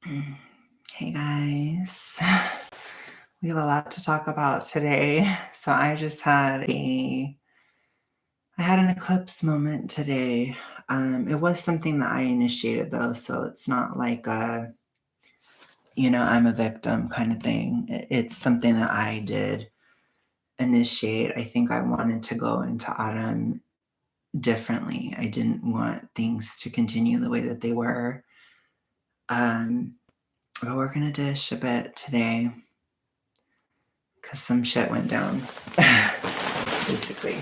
Hey guys, we have a lot to talk about today. So I had an eclipse moment today. It was something that I initiated though, so it's not like I'm a victim kind of thing. It's something that I did initiate. I think I wanted to go into autumn differently. I didn't want things to continue the way that they were. Um, but we're gonna dish a bit today because some shit went down. Basically,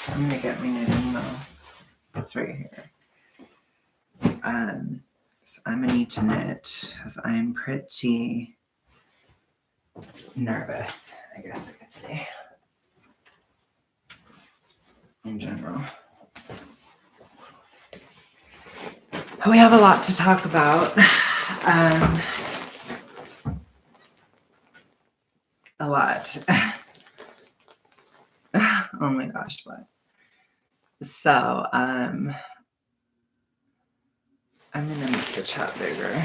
I'm gonna get my knitting though. It's right here. So I'm gonna need to knit because I'm pretty nervous, I guess I could say, in general. We have a lot to talk about. A lot. Oh my gosh, what? So, I'm gonna make the chat bigger.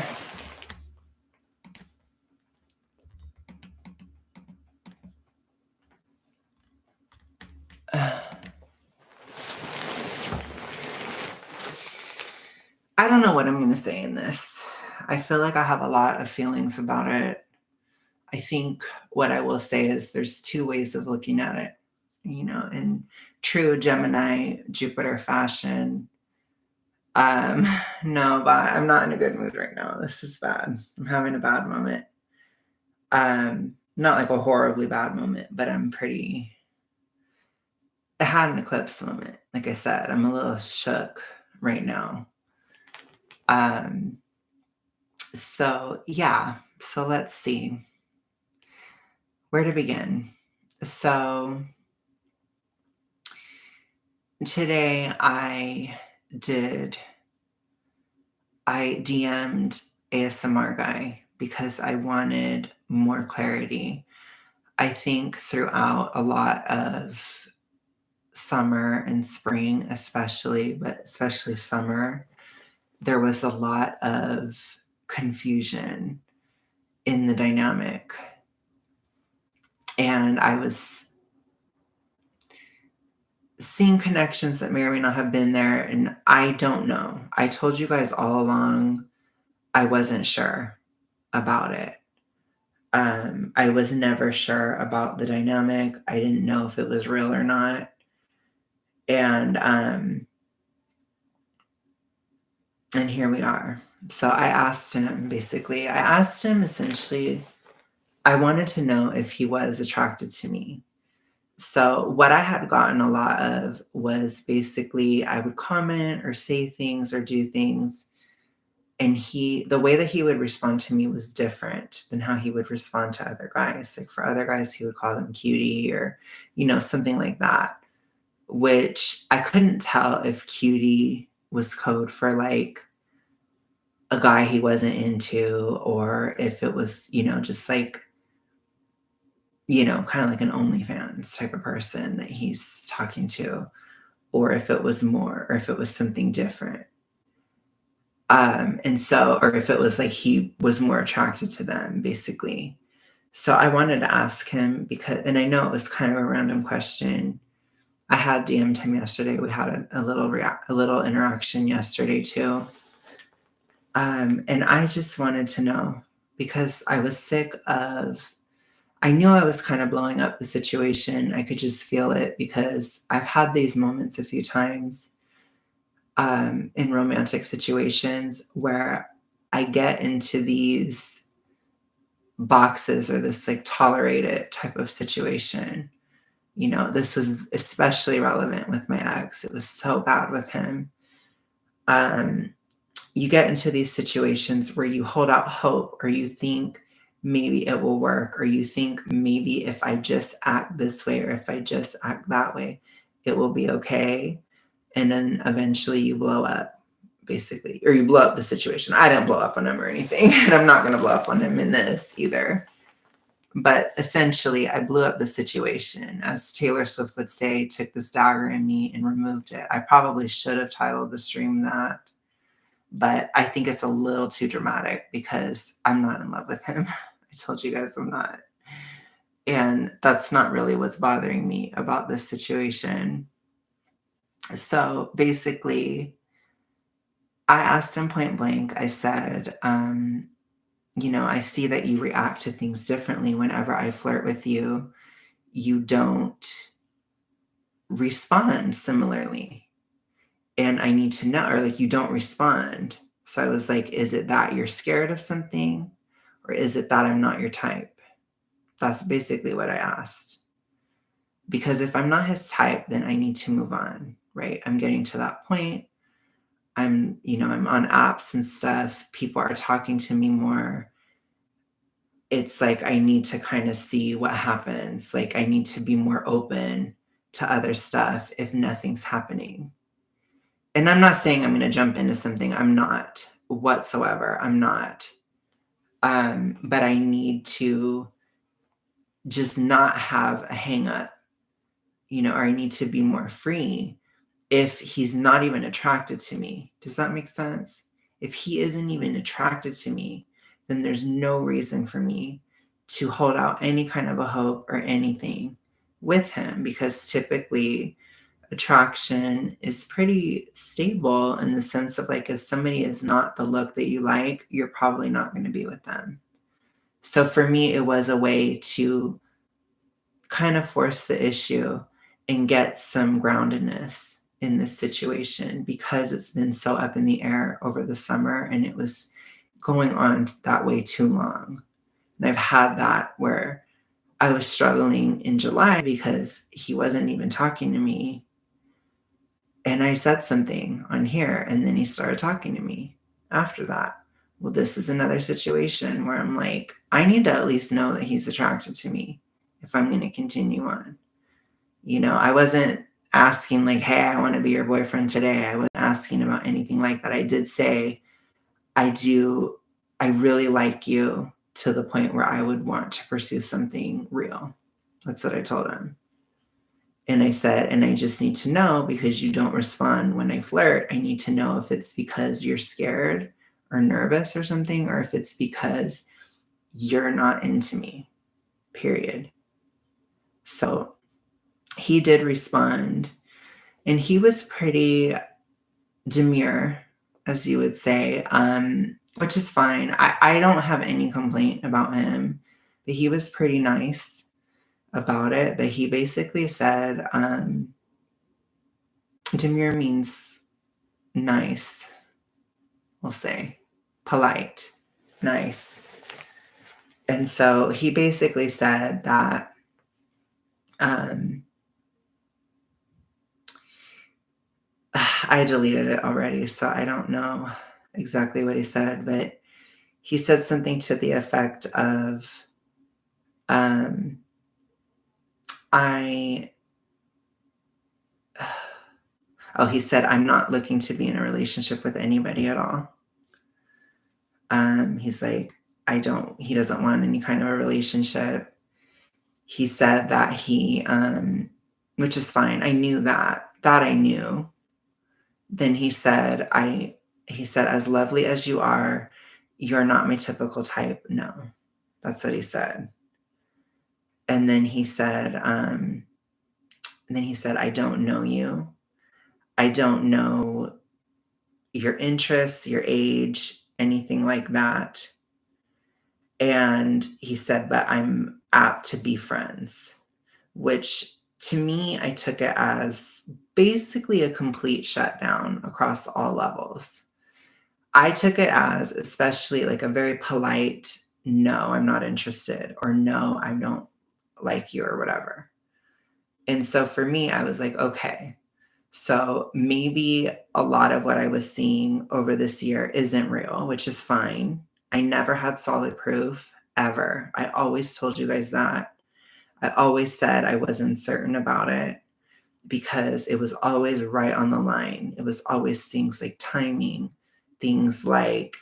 I don't know what I'm gonna say in this. I feel like I have a lot of feelings about it. I think what I will say is there's two ways of looking at it, in true Gemini Jupiter fashion. No, but I'm not in a good mood right now. This is bad. I'm having a bad moment. Not like a horribly bad moment, but I had an eclipse moment. Like I said, I'm a little shook right now. So yeah, so let's see where to begin. So today I DM'd ASMR guy because I wanted more clarity. I think throughout a lot of summer and spring, especially, but especially summer, there was a lot of confusion in the dynamic. And I was seeing connections that may or may not have been there. And I don't know. I told you guys all along, I wasn't sure about it. I was never sure about the dynamic. I didn't know if it was real or not. And here we are. So I asked him essentially, I wanted to know if he was attracted to me. So what I had gotten a lot of was basically I would comment or say things or do things. And the way that he would respond to me was different than how he would respond to other guys. Like for other guys, he would call them cutie or, something like that, which I couldn't tell if cutie was code for like a guy he wasn't into, or if it was, just like, kind of like an OnlyFans type of person that he's talking to, or if it was more, or if it was something different. Or if it was like he was more attracted to them, basically. So I wanted to ask him and I know it was kind of a random question. I had DM'd him yesterday. We had a little interaction yesterday too. And I just wanted to know because I was I knew I was kind of blowing up the situation. I could just feel it because I've had these moments a few times in romantic situations where I get into these boxes or this like tolerate it type of situation. This was especially relevant with my ex. It was so bad with him. You get into these situations where you hold out hope or you think maybe it will work, or you think maybe if I just act this way or if I just act that way, it will be okay. And then eventually you blow up, basically, or you blow up the situation. I didn't blow up on him or anything, and I'm not going to blow up on him in this either. But essentially, I blew up the situation. As Taylor Swift would say, took this dagger in me and removed it. I probably should have titled the stream that. but I think it's a little too dramatic because I'm not in love with him. I told you guys I'm not. And that's not really what's bothering me about this situation. So basically, I asked him point blank, I said, I see that you react to things differently whenever I flirt with you. You don't respond similarly. And I need to know, or like you don't respond. So I was like, is it that you're scared of something? Or is it that I'm not your type? That's basically what I asked. Because if I'm not his type, then I need to move on, right? I'm getting to that point. I'm on apps and stuff. People are talking to me more. It's like I need to kind of see what happens. Like I need to be more open to other stuff if nothing's happening. And I'm not saying I'm going to jump into something. I'm not whatsoever. I'm not. But I need to just not have a hang up, or I need to be more free if he's not even attracted to me. Does that make sense? If he isn't even attracted to me, then there's no reason for me to hold out any kind of a hope or anything with him because typically attraction is pretty stable in the sense of like if somebody is not the look that you like, you're probably not going to be with them. So for me, it was a way to kind of force the issue and get some groundedness in this situation because it's been so up in the air over the summer and it was going on that way too long. And I've had that where I was struggling in July because he wasn't even talking to me. And I said something on here and then he started talking to me after that. Well, this is another situation where I'm like, I need to at least know that he's attracted to me if I'm going to continue on. I wasn't asking like, hey, I want to be your boyfriend today. I wasn't asking about anything like that. I did say, I really like you to the point where I would want to pursue something real. That's what I told him. And I said, and I just need to know because you don't respond when I flirt. I need to know if it's because you're scared or nervous or something, or if it's because you're not into me, period. So he did respond and he was pretty demure, as you would say, which is fine. I don't have any complaint about him, but he was pretty nice about it. But he basically said, demure means nice, we'll say, polite, nice. And so he basically said that I deleted it already, so I don't know exactly what he said, but he said something to the effect of, I, he said, I'm not looking to be in a relationship with anybody at all. He's like, he doesn't want any kind of a relationship. He said that which is fine. I knew that I knew. Then he said, as lovely as you are, you're not my typical type. No, that's what he said. And then he said, I don't know you. I don't know your interests, your age, anything like that. And he said, but I'm apt to be friends, which to me, I took it as basically a complete shutdown across all levels. I took it as especially like a very polite, no, I'm not interested, or no, I don't like you, or whatever. And so for me, I was like, okay, so maybe a lot of what I was seeing over this year isn't real, which is fine. I never had solid proof ever. I always told you guys that. I always said I wasn't certain about it because it was always right on the line. It was always things like timing, things like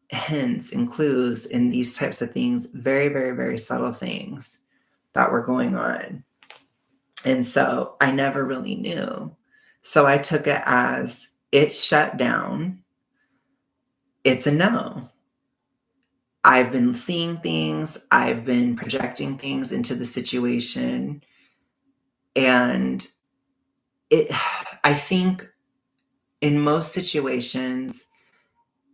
hints and clues and these types of things, very, very, very subtle things that were going on. And so I never really knew. So I took it as it shut down. it's a no. I've been seeing things, I've been projecting things into the situation, and it I think in most situations,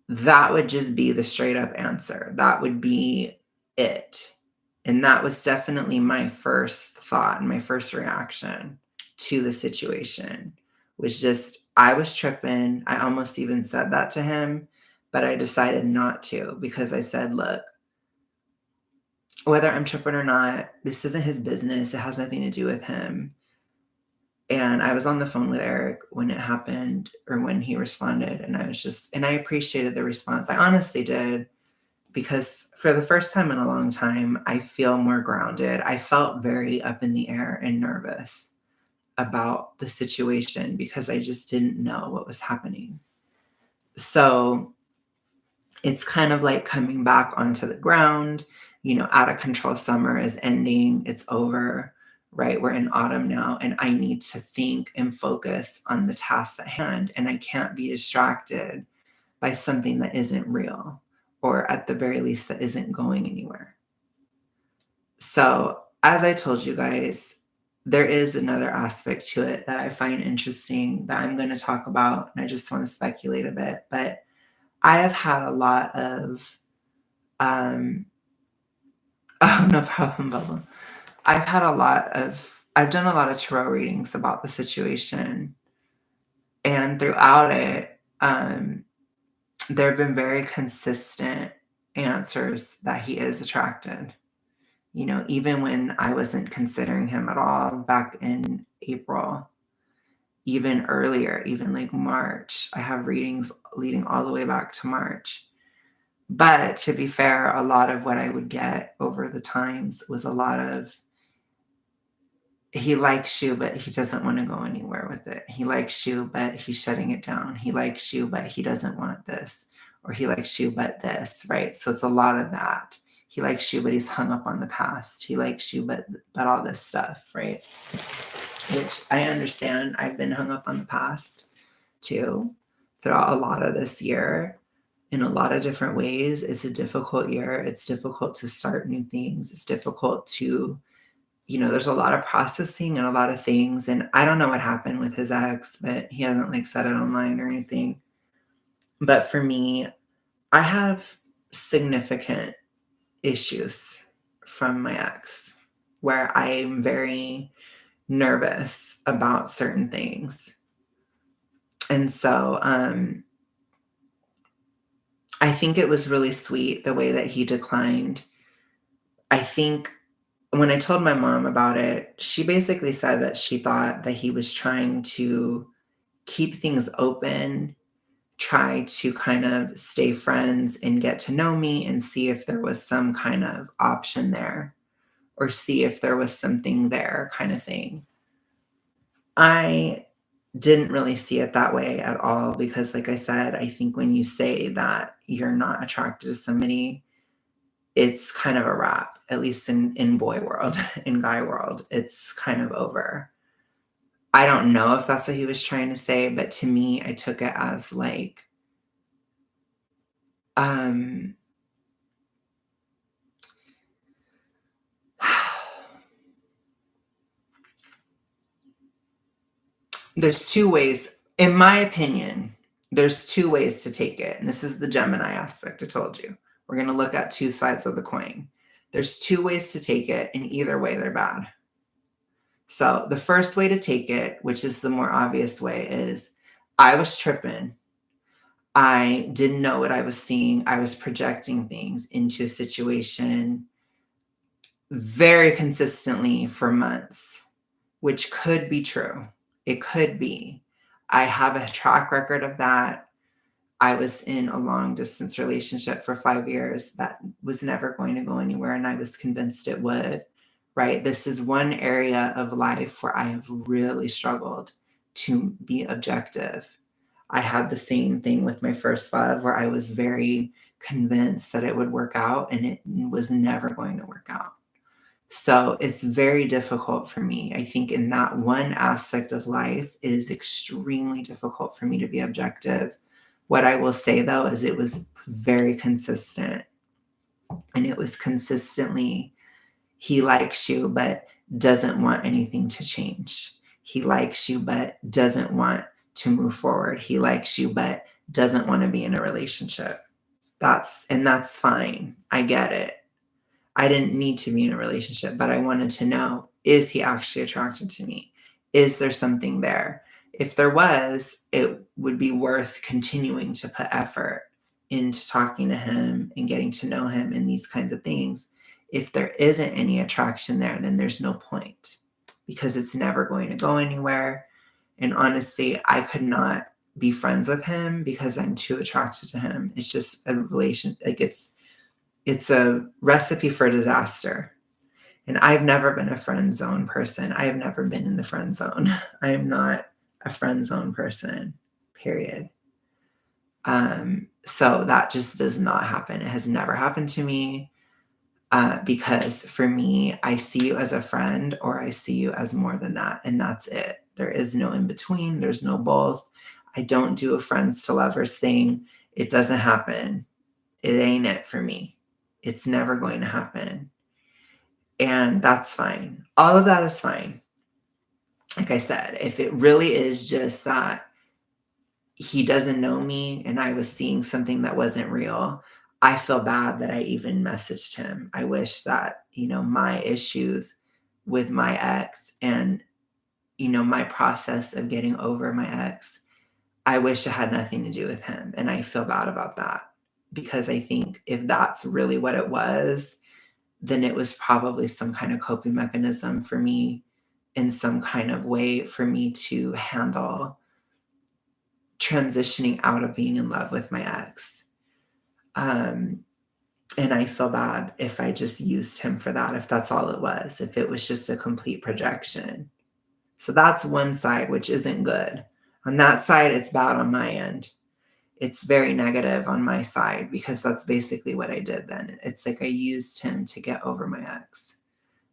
that would just be the straight up answer. That would be it. And that was definitely my first thought and my first reaction to the situation was just, I was tripping. I almost even said that to him, but I decided not to because I said, look, whether I'm tripping or not, this isn't his business. It has nothing to do with him. And I was on the phone with Eric when it happened or when he responded. And I was just, and I appreciated the response. I honestly did because for the first time in a long time, I feel more grounded. I felt very up in the air and nervous about the situation because I just didn't know what was happening. So it's kind of like coming back onto the ground. Out of control summer is ending, it's over, right? We're in autumn now, and I need to think and focus on the tasks at hand, and I can't be distracted by something that isn't real, or at the very least, that isn't going anywhere. So, as I told you guys, there is another aspect to it that I find interesting that I'm going to talk about, and I just want to speculate a bit. But I have had a lot of, um, oh, no problem, Bubba. I've done a lot of tarot readings about the situation, and throughout it, there have been very consistent answers that he is attracted. Even when I wasn't considering him at all back in April, even earlier, even like March, I have readings leading all the way back to March. But to be fair, a lot of what I would get over the times was a lot of, he likes you, but he doesn't want to go anywhere with it. He likes you, but he's shutting it down. He likes you, but he doesn't want this. Or he likes you, but this, right? So it's a lot of that. He likes you, but he's hung up on the past. He likes you, but all this stuff, right? Which I understand. I've been hung up on the past too throughout a lot of this year in a lot of different ways. It's a difficult year. It's difficult to start new things. It's difficult to, there's a lot of processing and a lot of things. And I don't know what happened with his ex, but he hasn't like said it online or anything. But for me, I have significant issues from my ex where I'm very nervous about certain things. And so I think it was really sweet the way that he declined. I think when I told my mom about it, she basically said that she thought that he was trying to keep things open, try to kind of stay friends and get to know me and see if there was some kind of option there or see if there was something there kind of thing. I didn't really see it that way at all because, like I said, I think when you say that you're not attracted to somebody, it's kind of a wrap, at least in boy world, in guy world, it's kind of over. I don't know if that's what he was trying to say, but to me, I took it as like, um, there's two ways, in my opinion, there's two ways to take it. And this is the Gemini aspect I told you. We're going to look at two sides of the coin. There's two ways to take it, and either way, they're bad. So the first way to take it, which is the more obvious way, is I was tripping. I didn't know what I was seeing. I was projecting things into a situation very consistently for months, which could be true. It could be. I have a track record of that. I was in a long distance relationship for 5 years that was never going to go anywhere, and I was convinced it would, right? This is one area of life where I have really struggled to be objective. I had the same thing with my first love where I was very convinced that it would work out, and it was never going to work out. So it's very difficult for me. I think in that one aspect of life, it is extremely difficult for me to be objective What I will say though is it was very consistent, and it was consistently, he likes you, but doesn't want anything to change. He likes you, but doesn't want to move forward. He likes you, but doesn't want to be in a relationship. That's fine. I get it. I didn't need to be in a relationship, but I wanted to know, is he actually attracted to me? Is there something there? If there was, it would be worth continuing to put effort into talking to him and getting to know him and these kinds of things. If there isn't any attraction there, then there's no point, because it's never going to go anywhere. And honestly, I could not be friends with him because I'm too attracted to him. It's just a relation, like it's a recipe for disaster. And I've never been a friend zone person. I have never been in the friend zone. I am not a friend zone person, period. So that just does not happen. It has never happened to me, because for me, I see you as a friend or I see you as more than that. And that's it. There is no in between. There's no both. I don't do a friends to lovers thing. It doesn't happen. It ain't it for me. It's never going to happen. And that's fine. All of that is fine. Like I said, if it really is just that he doesn't know me and I was seeing something that wasn't real, I feel bad that I even messaged him. I wish that, my issues with my ex and, my process of getting over my ex, I wish it had nothing to do with him. And I feel bad about that, because I think if that's really what it was, then it was probably some kind of coping mechanism for me, in some kind of way for me to handle transitioning out of being in love with my ex. And I feel bad if I just used him for that, if that's all it was, if it was just a complete projection. So that's one side, which isn't good. On that side, it's bad on my end. It's very negative on my side, because that's basically what I did then. It's like I used him to get over my ex,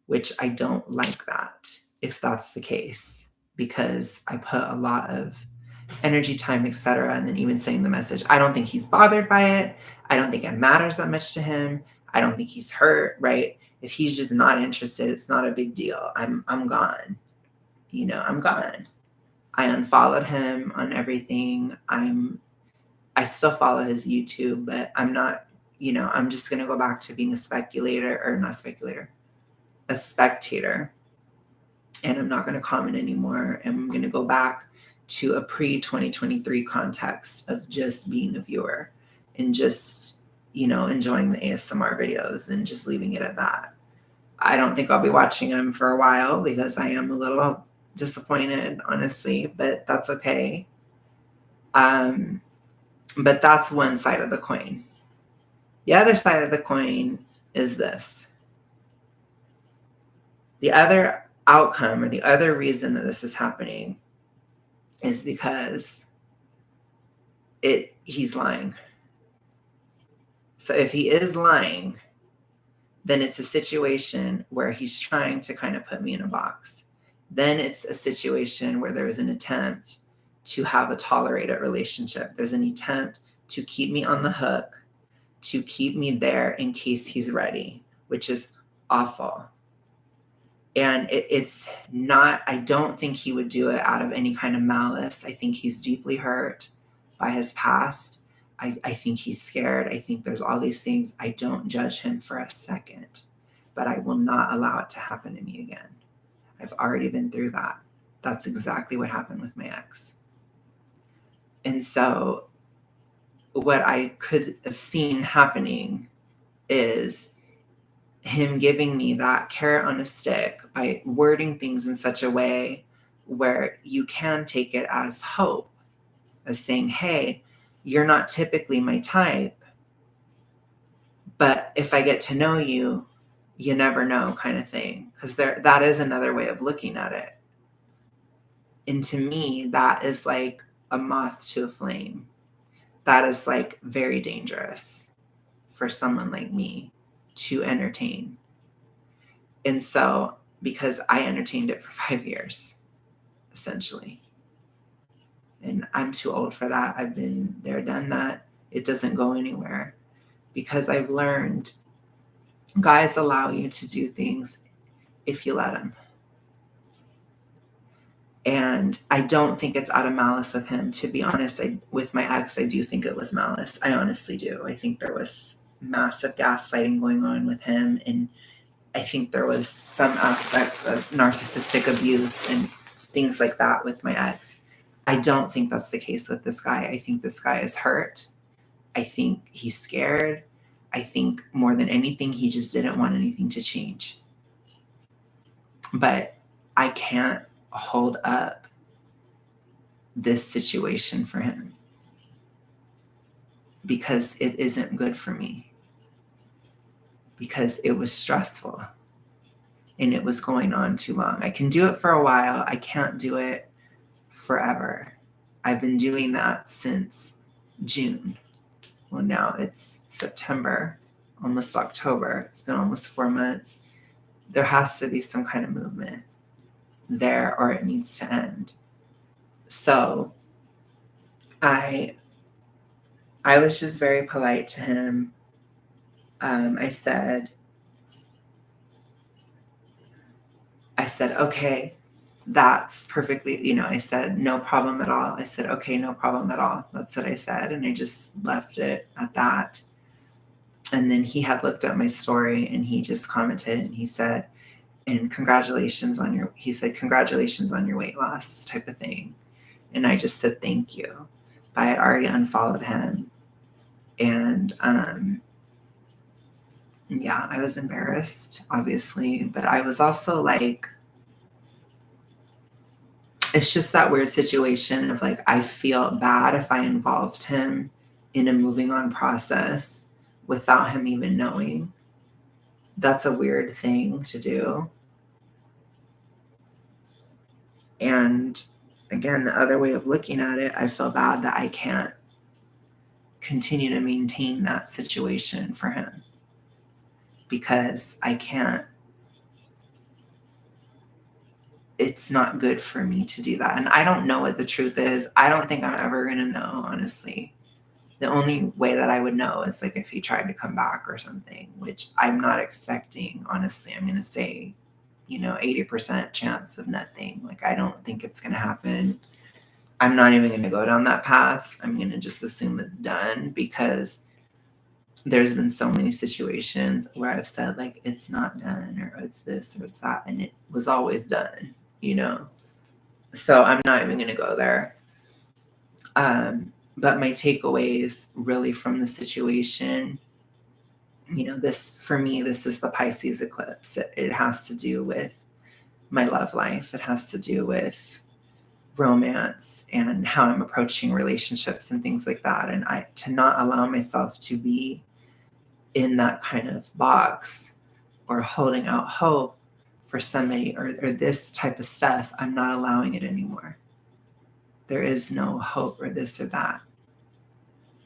which I don't like that, if that's the case, because I put a lot of energy, time, etc. And then even saying the message, I don't think he's bothered by it. I don't think it matters that much to him. I don't think he's hurt, right? If he's just not interested, it's not a big deal. I'm gone. I'm gone. I unfollowed him on everything. I still follow his YouTube, but I'm not, I'm just gonna go back to being a speculator, or not speculator, a spectator. And I'm not going to comment anymore. And I'm going to go back to a pre-2023 context of just being a viewer and just, enjoying the ASMR videos and just leaving it at that. I don't think I'll be watching them for a while, because I am a little disappointed, honestly, but that's okay. But that's one side of the coin. The other side of the coin is this. The other outcome, or the other reason that this is happening, is because he's lying. So if he is lying, then it's a situation where he's trying to kind of put me in a box. Then it's a situation where there's an attempt to have a tolerated relationship. There's an attempt to keep me on the hook, to keep me there in case he's ready, which is awful. And it's not, I don't think he would do it out of any kind of malice. I think he's deeply hurt by his past. I think he's scared. I think there's all these things. I don't judge him for a second, but I will not allow it to happen to me again. I've already been through that. That's exactly what happened with my ex. And so what I could have seen happening is him giving me that carrot on a stick by wording things in such a way where you can take it as hope, as saying, hey, you're not typically my type, but if I get to know you, you never know, kind of thing. Because that is another way of looking at it. And to me, that is like a moth to a flame. That is like very dangerous for someone like me to entertain. And so, because I entertained it for 5 years, essentially. And I'm too old for that. I've been there, done that. It doesn't go anywhere because I've learned guys allow you to do things if you let them. And I don't think it's out of malice of him. To be honest, with my ex, I do think it was malice. I honestly do. I think there was massive gaslighting going on with him. And I think there was some aspects of narcissistic abuse and things like that with my ex. I don't think that's the case with this guy. I think this guy is hurt. I think he's scared. I think more than anything, he just didn't want anything to change. But I can't hold up this situation for him because it isn't good for me, because it was stressful and it was going on too long. I can do it for a while. I can't do it forever. I've been doing that since June. Well, now it's September, almost October. It's been almost 4 months. There has to be some kind of movement there or it needs to end. So I was just very polite to him. I said, okay, that's perfectly, I said, no problem at all. I said, okay, no problem at all. That's what I said. And I just left it at that. And then he had looked at my story and he just commented and he said, congratulations on your weight loss type of thing. And I just said, thank you. But I had already unfollowed him. And, yeah, I was embarrassed, obviously, but I was also like, it's just that weird situation of like, I feel bad if I involved him in a moving on process without him even knowing. That's a weird thing to do. And again, the other way of looking at it, I feel bad that I can't continue to maintain that situation for him because I can't. It's not good for me to do that. And I don't know what the truth is. I don't think I'm ever going to know, honestly. The only way that I would know is like if he tried to come back or something, which I'm not expecting, honestly. I'm going to say, 80% chance of nothing. Like, I don't think it's going to happen. I'm not even going to go down that path. I'm going to just assume it's done because there's been so many situations where I've said like, it's not done or it's this or it's that. And it was always done, So I'm not even going to go there. But my takeaways really from the situation, this, for me, this is the Pisces eclipse. It has to do with my love life. It has to do with romance and how I'm approaching relationships and things like that. And to not allow myself to be in that kind of box or holding out hope for somebody or this type of stuff, I'm not allowing it anymore. There is no hope or this or that.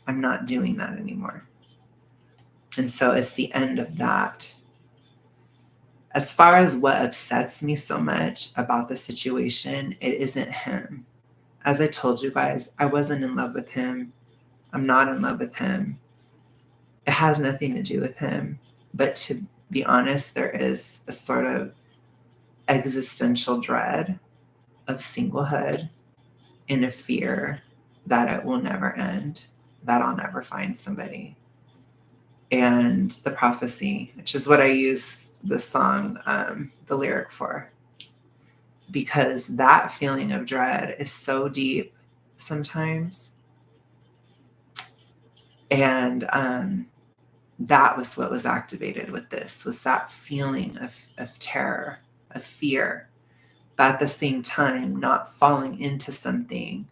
I'm not doing that anymore. And so it's the end of that. As far as what upsets me so much about the situation, it isn't him. As I told you guys, I wasn't in love with him. I'm not in love with him. It has nothing to do with him. But to be honest, there is a sort of existential dread of singlehood and a fear that it will never end, that I'll never find somebody. And the prophecy, which is what I used the song, the lyric for, because that feeling of dread is so deep sometimes. And that was what was activated with this, was that feeling of terror, of fear, but at the same time, not falling into something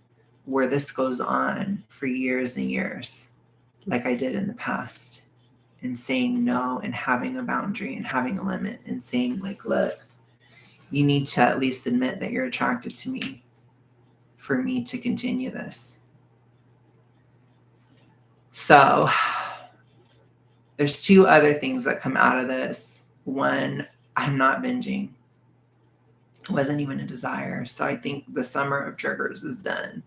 where this goes on for years and years, like I did in the past. And saying no and having a boundary and having a limit and saying like, look, you need to at least admit that you're attracted to me for me to continue this. So there's two other things that come out of this. One, I'm not binging. It wasn't even a desire. So I think the summer of triggers is done.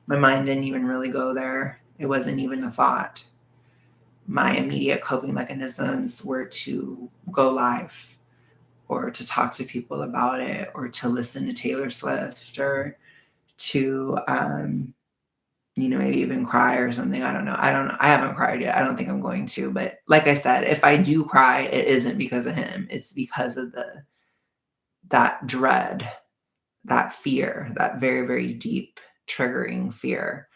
My mind didn't even really go there. It wasn't even a thought. My immediate coping mechanisms were to go live or to talk to people about it or to listen to Taylor Swift or to, maybe even cry or something. I don't know. I haven't cried yet. I don't think I'm going to. But like I said, if I do cry, it isn't because of him. It's because of that dread, that fear, that very, very deep triggering fear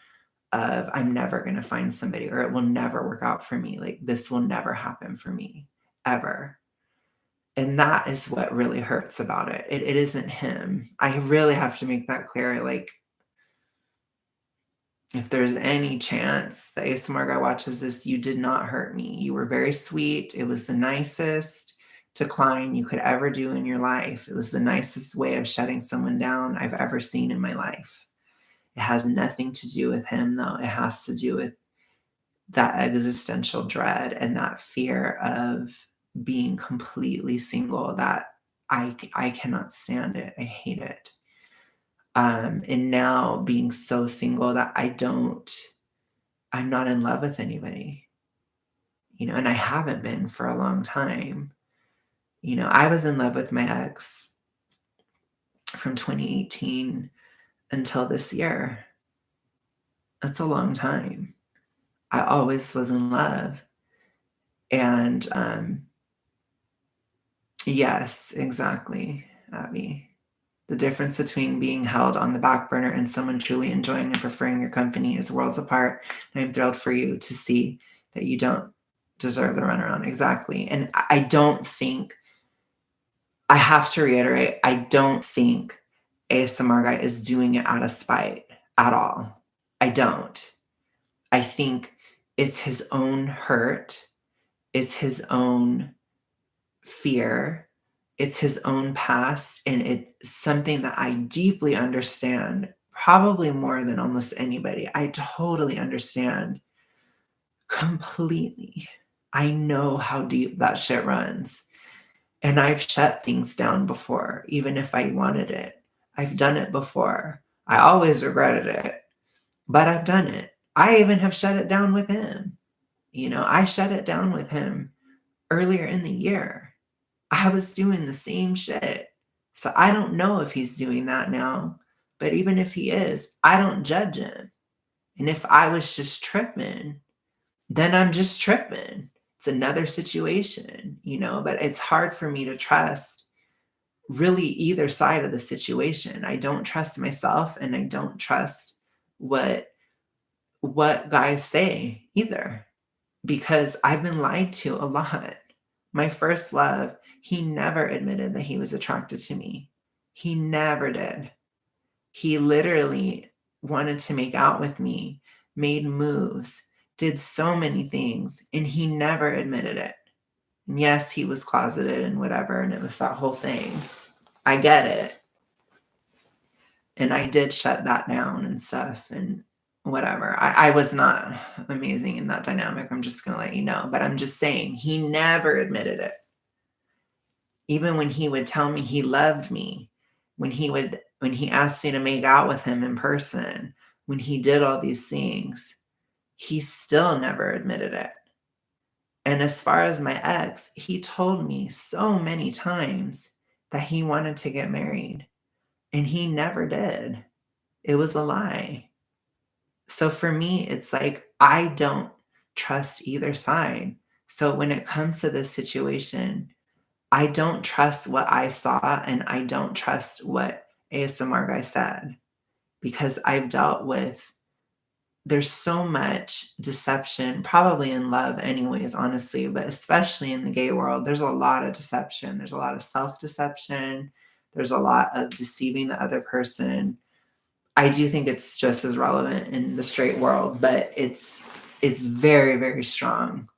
of I'm never going to find somebody or it will never work out for me. Like this will never happen for me ever. And that is what really hurts about it. It isn't him. I really have to make that clear. Like, if there's any chance the ASMR guy watches this, you did not hurt me. You were very sweet. It was the nicest decline you could ever do in your life. It was the nicest way of shutting someone down I've ever seen in my life. It has nothing to do with him, though. It has to do with that existential dread and that fear of being completely single that I cannot stand it. I hate it. And now being so single that I'm not in love with anybody, and I haven't been for a long time. I was in love with my ex from 2018 until this year. That's a long time. I always was in love. And yes, exactly, Abby. The difference between being held on the back burner and someone truly enjoying and preferring your company is worlds apart. And I'm thrilled for you to see that you don't deserve the runaround. Exactly. And I don't think, I have to reiterate, I don't think ASMR guy is doing it out of spite at all. I don't. I think it's his own hurt. It's his own fear. It's his own past, and it's something that I deeply understand, probably more than almost anybody. I totally understand completely. I know how deep that shit runs. And I've shut things down before, even if I wanted it. I've done it before. I always regretted it, but I've done it. I even have shut it down with him. I shut it down with him earlier in the year. I was doing the same shit. So I don't know if he's doing that now, but even if he is, I don't judge him. And if I was just tripping, then I'm just tripping. It's another situation, but it's hard for me to trust really either side of the situation. I don't trust myself and I don't trust what guys say either because I've been lied to a lot. My first love, he never admitted that he was attracted to me. He never did. He literally wanted to make out with me, made moves, did so many things, and he never admitted it. And yes, he was closeted and whatever, and it was that whole thing. I get it. And I did shut that down and stuff and whatever. I was not amazing in that dynamic. I'm just going to let you know. But I'm just saying, he never admitted it. Even when he would tell me he loved me, when he asked me to make out with him in person, when he did all these things, he still never admitted it. And as far as my ex, he told me so many times that he wanted to get married, and he never did. It was a lie. So for me, it's like I don't trust either side. So when it comes to this situation, I don't trust what I saw and I don't trust what ASMR guy said because I've dealt with there's so much deception, probably in love anyways, honestly, but especially in the gay world, there's a lot of deception. There's a lot of self-deception. There's a lot of deceiving the other person. I do think it's just as relevant in the straight world, but it's very, very strong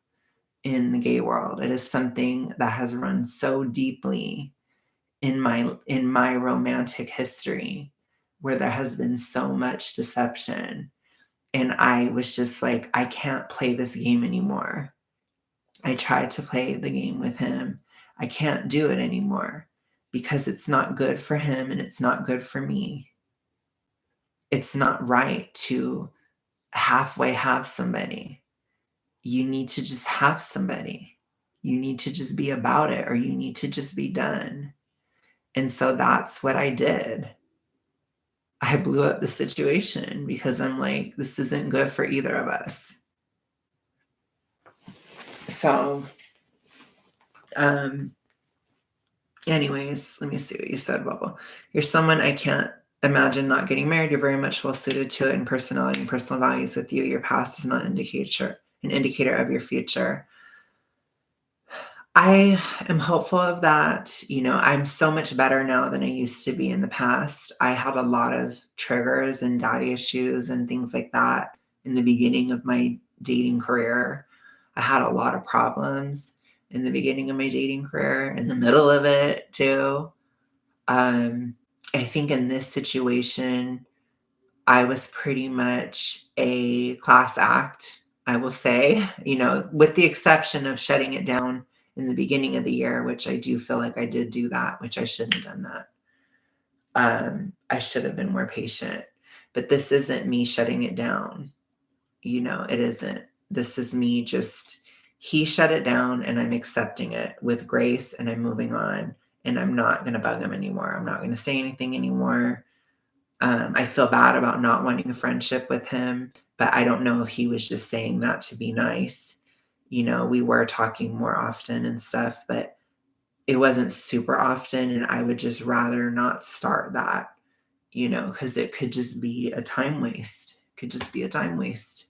in the gay world. It is something that has run so deeply in my romantic history where there has been so much deception. And I was just like, I can't play this game anymore. I tried to play the game with him. I can't do it anymore because it's not good for him and it's not good for me. It's not right to halfway have somebody. You need to just have somebody. You need to just be about it, or you need to just be done. And so that's what I did. I blew up the situation because I'm like, this isn't good for either of us. So, um, anyways, let me see what you said, Bubble. You're someone I can't imagine not getting married. You're very much well suited to it in personality and personal values with you. Your past is not an indicator of your future. I am hopeful of that. I'm so much better now than I used to be in the past. I had a lot of triggers and daddy issues and things like that in the beginning of my dating career. I had a lot of problems in the beginning of my dating career, in the middle of it too. I think in this situation, I was pretty much a class act, I will say, with the exception of shutting it down in the beginning of the year, which I do feel like I did do that, which I shouldn't have done that. I should have been more patient. But this isn't me shutting it down. It isn't. This is me just, he shut it down and I'm accepting it with grace and I'm moving on and I'm not going to bug him anymore. I'm not going to say anything anymore. I feel bad about not wanting a friendship with him, but I don't know if he was just saying that to be nice. We were talking more often and stuff, but it wasn't super often. And I would just rather not start that, because it could just be a time waste. Could just be a time waste.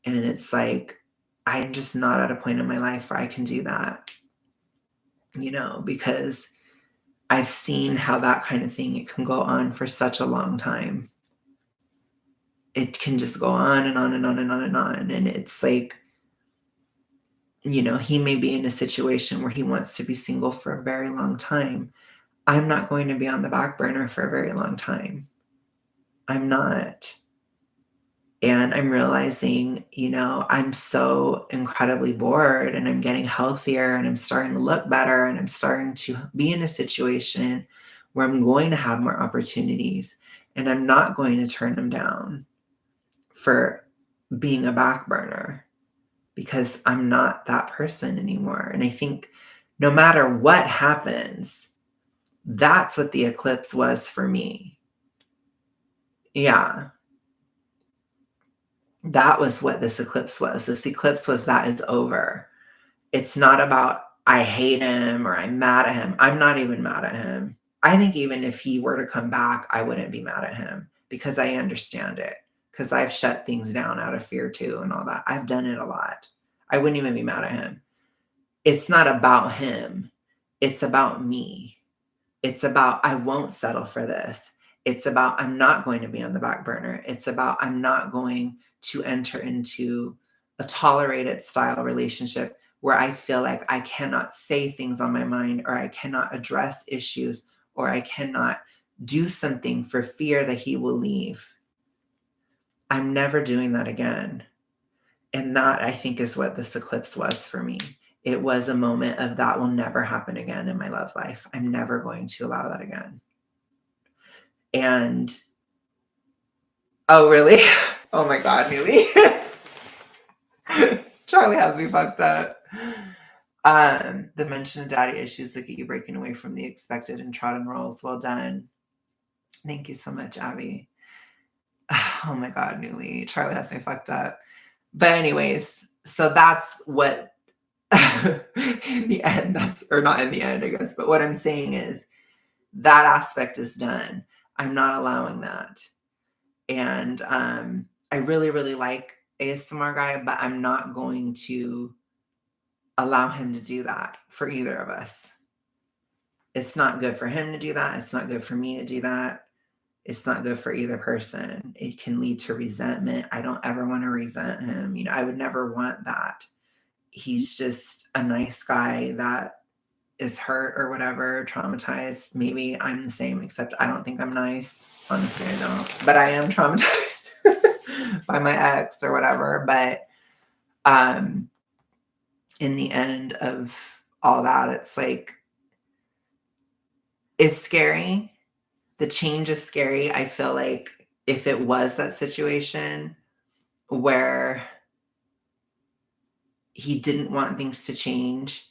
And it's like, I'm just not at a point in my life where I can do that, because I've seen how that kind of thing, it can go on for such a long time. It can just go on and on and on and on and on. And it's like, he may be in a situation where he wants to be single for a very long time. I'm not going to be on the back burner for a very long time. I'm not. And I'm realizing, I'm so incredibly bored and I'm getting healthier and I'm starting to look better and I'm starting to be in a situation where I'm going to have more opportunities and I'm not going to turn them down for being a back burner because I'm not that person anymore. And I think no matter what happens, that's what the eclipse was for me. Yeah. That was what this eclipse was. This eclipse was that it's over. It's not about I hate him or I'm mad at him. I'm not even mad at him. I think even if he were to come back, I wouldn't be mad at him because I understand it. Because I've shut things down out of fear too and all that. I've done it a lot. I wouldn't even be mad at him. It's not about him. It's about me. It's about I won't settle for this. It's about I'm not going to be on the back burner. It's about I'm not going to enter into a tolerated style relationship where I feel like I cannot say things on my mind or I cannot address issues or I cannot do something for fear that he will leave. I'm never doing that again. And that I think is what this eclipse was for me. It was a moment of that will never happen again in my love life. I'm never going to allow that again. And oh, really? Oh my God, Neely. Charlie has me fucked up. The mention of daddy issues look at you breaking away from the expected and trodden roles. Well done. Thank you so much, Abby. Oh my God, Newly. Charlie has me fucked up. But anyways, so that's what in the end, or not in the end, I guess, but what I'm saying is that aspect is done. I'm not allowing that. And I really, really like ASMR guy, but I'm not going to allow him to do that for either of us. It's not good for him to do that. It's not good for me to do that. It's not good for either person. It can lead to resentment. I don't ever want to resent him. I would never want that. He's just a nice guy that is hurt or whatever, traumatized. Maybe I'm the same, except I don't think I'm nice. Honestly, I don't. But I am traumatized by my ex or whatever. But in the end of all that, it's like, it's scary. The change is scary. I feel like if it was that situation where he didn't want things to change,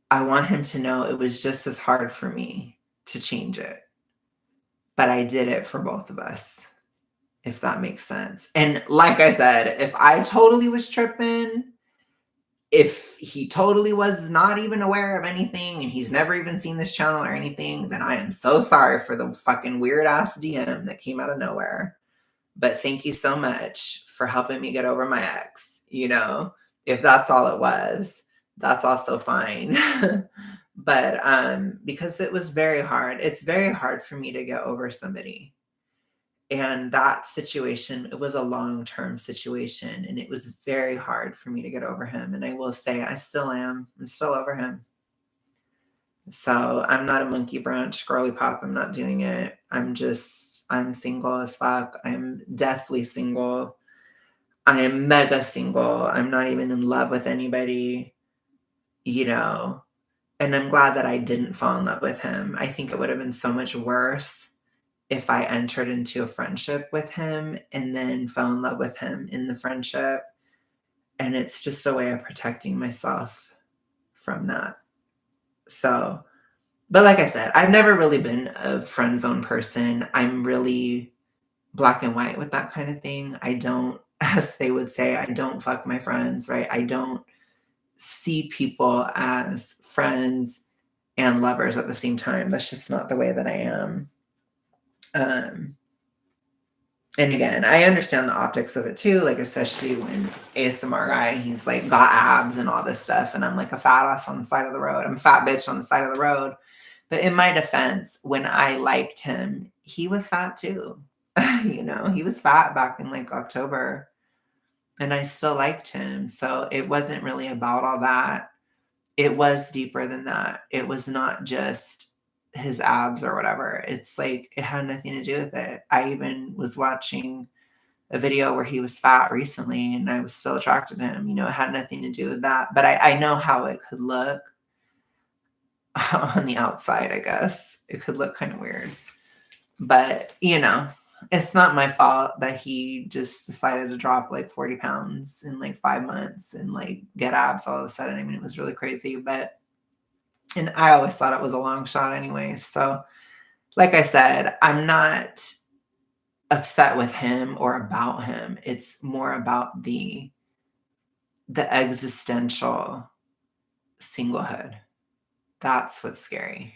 I want him to know it was just as hard for me to change it, but I did it for both of us, if that makes sense. And like I said, if I totally was tripping, if he totally was not even aware of anything and he's never even seen this channel or anything, then I am so sorry for the fucking weird ass DM that came out of nowhere. But thank you so much for helping me get over my ex. If that's all it was, that's also fine. But because it was very hard, it's very hard for me to get over somebody. And that situation, it was a long-term situation, and it was very hard for me to get over him. And I will say I still am. I'm still over him. So I'm not a monkey branch girly pop. I'm not doing it. I'm single as fuck. I'm deathly single. I am mega single. I'm not even in love with anybody, you know. And I'm glad that I didn't fall in love with him. I think it would have been so much worse if I entered into a friendship with him and then fell in love with him in the friendship. And it's just a way of protecting myself from that. So, but like I said, I've never really been a friend zone person. I'm really black and white with that kind of thing. I don't, as they would say, I don't fuck my friends, right? I don't see people as friends and lovers at the same time. That's just not the way that I am. And again, I understand the optics of it too, like especially when ASMR guy, he's like got abs and all this stuff, and I'm like a fat ass on the side of the road. I'm a fat bitch on the side of the road. But in my defense, when I liked him, he was fat too. He was fat back in like October, and I still liked him. So it wasn't really about all that. It was deeper than that. It was not just his abs or whatever. It's like it had nothing to do with it. I even was watching a video where he was fat recently and I was still attracted to him. It had nothing to do with that. But I know how it could look on the outside, I guess. It could look kind of weird. But, it's not my fault that he just decided to drop like 40 pounds in like 5 months and like get abs all of a sudden. I mean, it was really crazy, and I always thought it was a long shot anyway. So, like I said, I'm not upset with him or about him. It's more about the existential singlehood. That's what's scary.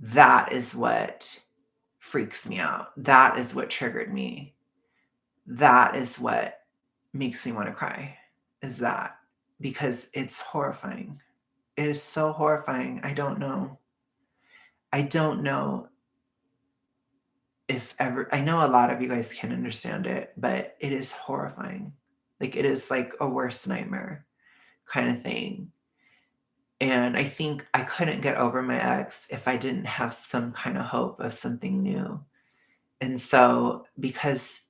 That is what freaks me out. That is what triggered me. That is what makes me want to cry. Is that because it's horrifying. It is so horrifying. I don't know. I don't know if ever, I know a lot of you guys can understand it, but it is horrifying. Like it is like a worst nightmare kind of thing. And I think I couldn't get over my ex if I didn't have some kind of hope of something new. And so, because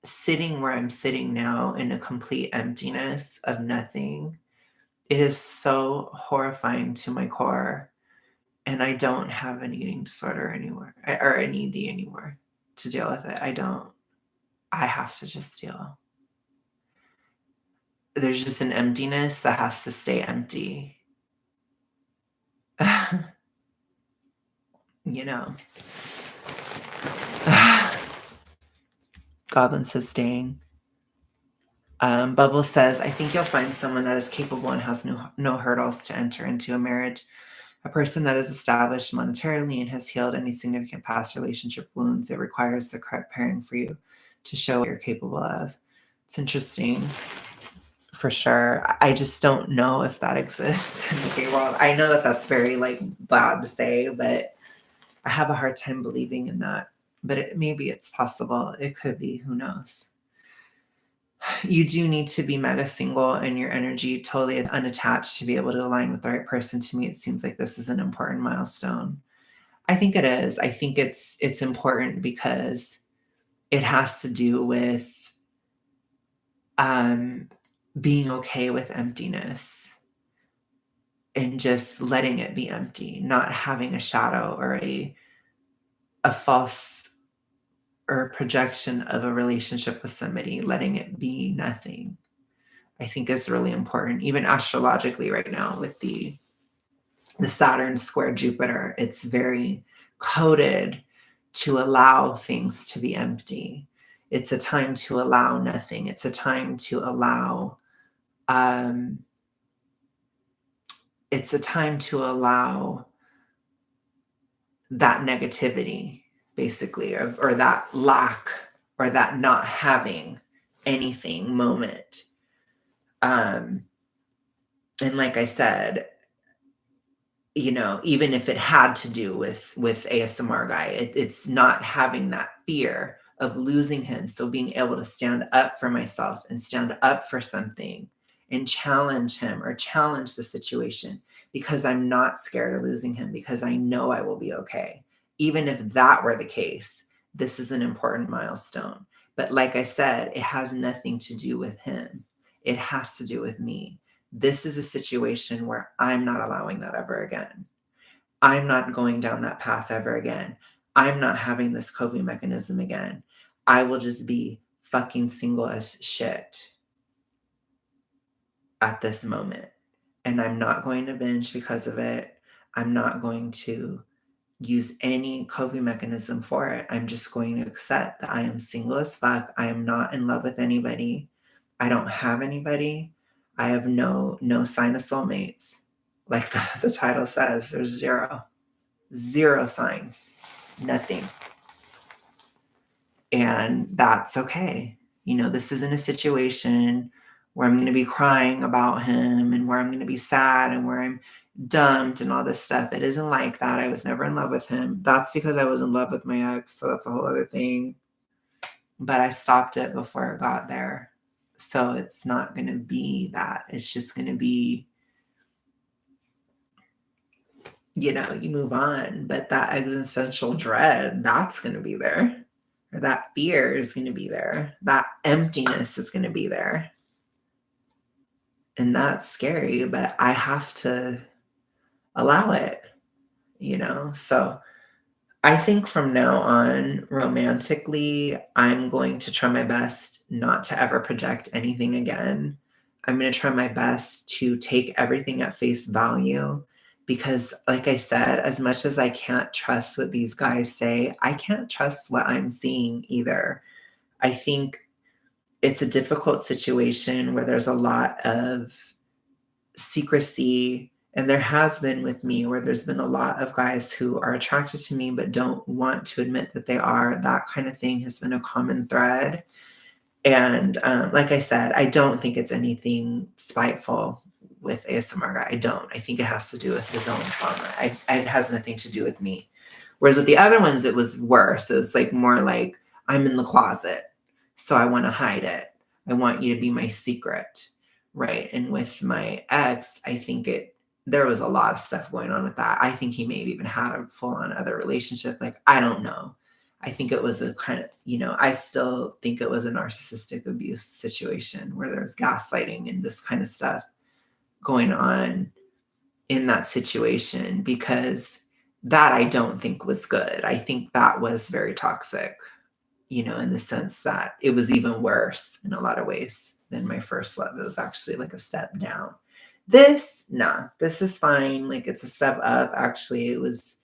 sitting where I'm sitting now in a complete emptiness of nothing, it is so horrifying to my core. And I don't have an eating disorder anymore or an ED anymore to deal with it. I don't. I have to just deal. There's just an emptiness that has to stay empty. you know. Goblin says, dang. Bubble says, I think you'll find someone that is capable and has no hurdles to enter into a marriage. A person that is established monetarily and has healed any significant past relationship wounds. It requires the correct pairing for you to show what you're capable of. It's interesting. For sure. I just don't know if that exists in the gay world. I know that that's very like bad to say, but I have a hard time believing in that. But maybe it's possible. It could be. Who knows? You do need to be mega single and your energy totally unattached to be able to align with the right person. To me, it seems like this is an important milestone. I think it is. I think it's important because it has to do with being okay with emptiness and just letting it be empty, not having a shadow or a false or projection of a relationship with somebody, letting it be nothing, I think is really important. Even astrologically right now with the Saturn square Jupiter, it's very coded to allow things to be empty. It's a time to allow nothing. It's a time to allow um it's a time to allow that negativity basically, or that lack, or that not having anything moment. Um and like I said, even if it had to do with ASMR guy, it's not having that fear of losing him. So being able to stand up for myself and stand up for something and challenge him or challenge the situation, because I'm not scared of losing him, because I know I will be okay. Even if that were the case, this is an important milestone. But like I said, it has nothing to do with him. It has to do with me. This is a situation where I'm not allowing that ever again. I'm not going down that path ever again. I'm not having this coping mechanism again. I will just be fucking single as shit at this moment. And I'm not going to binge because of it. I'm not going to use any coping mechanism for it. I'm just going to accept that I am single as fuck. I am not in love with anybody. I don't have anybody. I have no sign of soulmates. Like the title says, there's zero signs, nothing. And that's okay. This isn't a situation where I'm going to be crying about him and where I'm going to be sad and where I'm dumped and all this stuff. It isn't like that. I was never in love with him. That's because I was in love with my ex. So that's a whole other thing. But I stopped it before it got there. So it's not going to be that. It's just going to be, you move on. But that existential dread, that's going to be there. Or that fear is going to be there. That emptiness is going to be there. And that's scary, but I have to allow it, So I think from now on, romantically, I'm going to try my best not to ever project anything again. I'm going to try my best to take everything at face value because, like I said, as much as I can't trust what these guys say, I can't trust what I'm seeing either. I think it's a difficult situation where there's a lot of secrecy, and there has been with me where there's been a lot of guys who are attracted to me but don't want to admit that they are. That kind of thing has been a common thread. And like I said, I don't think it's anything spiteful with ASMR guy. I don't. I think it has to do with his own trauma. It has nothing to do with me. Whereas with the other ones, it was worse. It was like more like, I'm in the closet, so I want to hide it. I want you to be my secret. Right. And with my ex, I think there was a lot of stuff going on with that. I think he may have even had a full on other relationship. Like, I don't know. I think it was a kind of, I still think it was a narcissistic abuse situation where there was gaslighting and this kind of stuff going on in that situation, because that I don't think was good. I think that was very toxic, in the sense that it was even worse in a lot of ways than my first love. It was actually like a step down. This is fine. Like, it's a step up. Actually, it was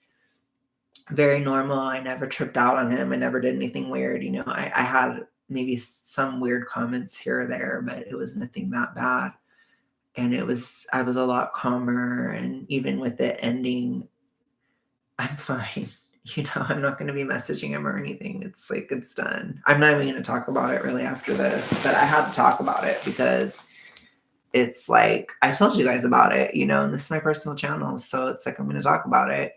very normal. I never tripped out on him. I never did anything weird. I had maybe some weird comments here or there, but it was nothing that bad. And I was a lot calmer. And even with it ending, I'm fine. I'm not going to be messaging him or anything. It's like, it's done. I'm not even going to talk about it really after this, but I had to talk about it because it's like, I told you guys about it, and this is my personal channel. So it's like, I'm going to talk about it,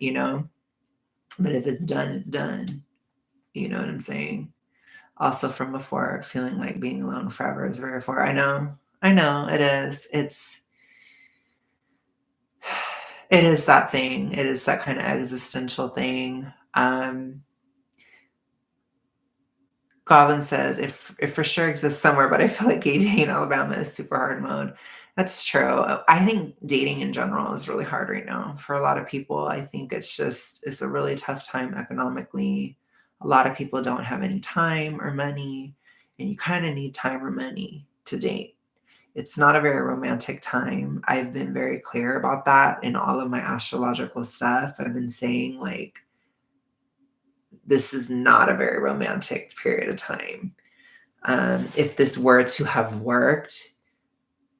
but if it's done, it's done. You know what I'm saying? Also from before, feeling like being alone forever is very far. I know it is. It is that thing. It is that kind of existential thing. Goblin says, if for sure exists somewhere, but I feel like gay dating in Alabama is super hard mode. That's true. I think dating in general is really hard right now for a lot of people. I think it's a really tough time economically. A lot of people don't have any time or money, and you kind of need time or money to date. It's not a very romantic time. I've been very clear about that in all of my astrological stuff. I've been saying, like, this is not a very romantic period of time. If this were to have worked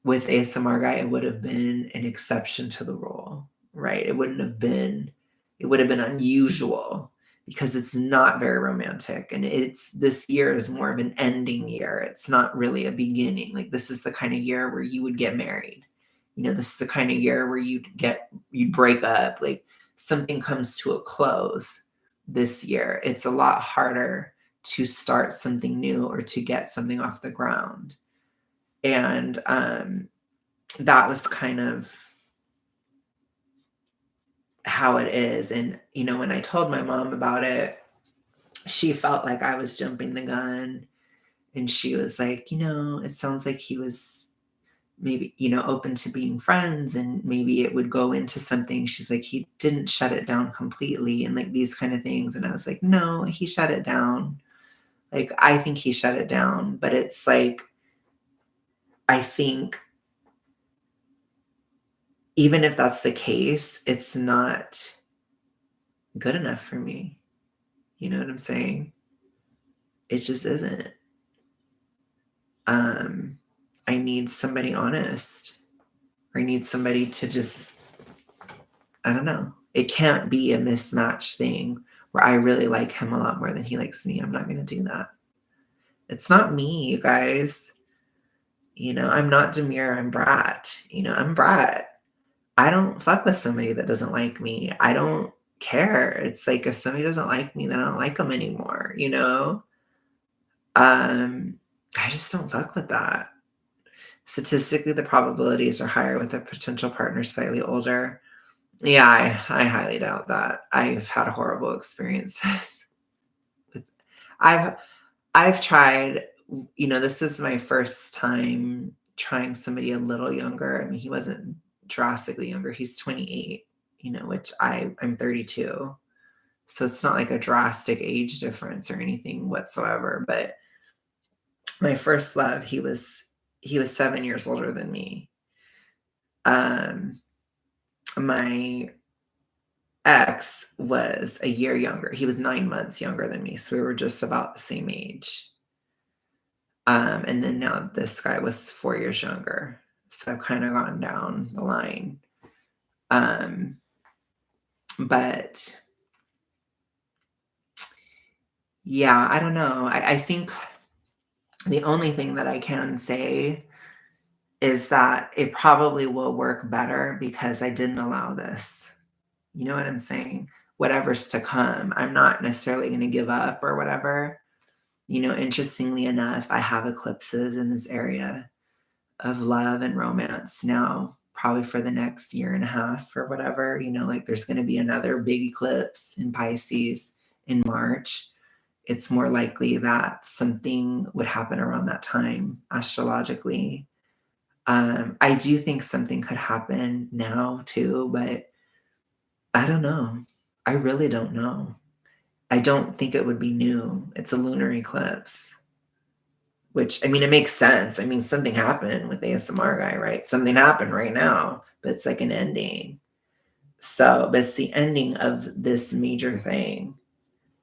with ASMR guy, it would have been an exception to the rule, right? It would have been unusual because it's not very romantic. And this year is more of an ending year. It's not really a beginning. Like, this is the kind of year where you would get married. This is the kind of year where you'd break up. Like, something comes to a close this year. It's a lot harder to start something new or to get something off the ground. And that was kind of how it is. And, when I told my mom about it, she felt like I was jumping the gun. And she was like, it sounds like he was maybe, open to being friends, and maybe it would go into something. She's like, he didn't shut it down completely, and like these kind of things. And I was like, no, he shut it down. Like, I think he shut it down, but it's like, I think even if that's the case, it's not good enough for me. You know what I'm saying? It just isn't. I need somebody honest. Or I need somebody to just, I don't know. It can't be a mismatch thing where I really like him a lot more than he likes me. I'm not going to do that. It's not me, you guys. I'm not Demure, I'm Brat. I'm Brat. I don't fuck with somebody that doesn't like me. I don't care. It's like, if somebody doesn't like me, then I don't like them anymore, I just don't fuck with that. Statistically, the probabilities are higher with a potential partner slightly older. Yeah, I highly doubt that. I've had horrible experiences with I've I've tried, this is my first time trying somebody a little younger. I mean, he wasn't drastically younger. He's 28, which I'm 32. So it's not like a drastic age difference or anything whatsoever. But my first love, he was 7 years older than me. My ex was a year younger. He was 9 months younger than me. So we were just about the same age. And then now this guy was 4 years younger. So I've kind of gone down the line. But yeah, I don't know. I think the only thing that I can say is that it probably will work better because I didn't allow this. You know what I'm saying? Whatever's to come, I'm not necessarily going to give up or whatever. Interestingly enough, I have eclipses in this area of love and romance now, probably for the next year and a half or whatever. Like, there's going to be another big eclipse in Pisces in March. It's more likely that something would happen around that time astrologically. I do think something could happen now too, but I don't know. I really don't know. I don't think it would be new. It's a lunar eclipse, which, I mean, it makes sense. I mean, something happened with the ASMR guy, right? Something happened right now, but it's like an ending. So, but it's the ending of this major thing.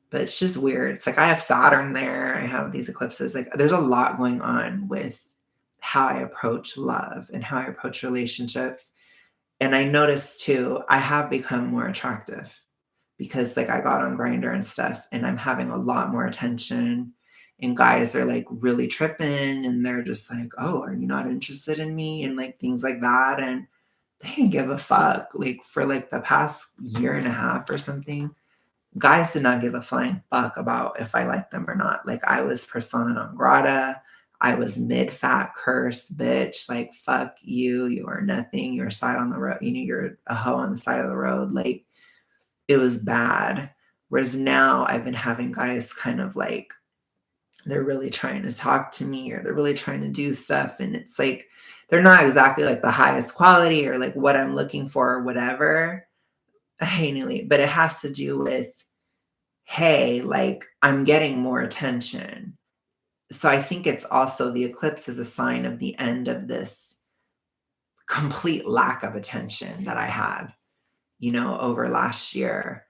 But it's just weird. It's like, I have Saturn there. I have these eclipses. Like, there's a lot going on with how I approach love and how I approach relationships. And I noticed too, I have become more attractive because, like, I got on Grindr and stuff, and I'm having a lot more attention. And guys are like really tripping, and they're just like, "Oh, are you not interested in me?" And like things like that. And they didn't give a fuck. Like, for like the past year and a half or something, guys did not give a flying fuck about if I liked them or not. Like, I was persona non grata. I was mid-fat cursed bitch. Like, fuck you. You are nothing. You're a side on the road. You're a hoe on the side of the road. Like, it was bad. Whereas now I've been having guys kind of like, they're really trying to talk to me, or they're really trying to do stuff. And it's like, they're not exactly like the highest quality or like what I'm looking for or whatever. But it has to do with hey, like, I'm getting more attention. So I think it's also the eclipse is a sign of the end of this complete lack of attention that I had, over last year.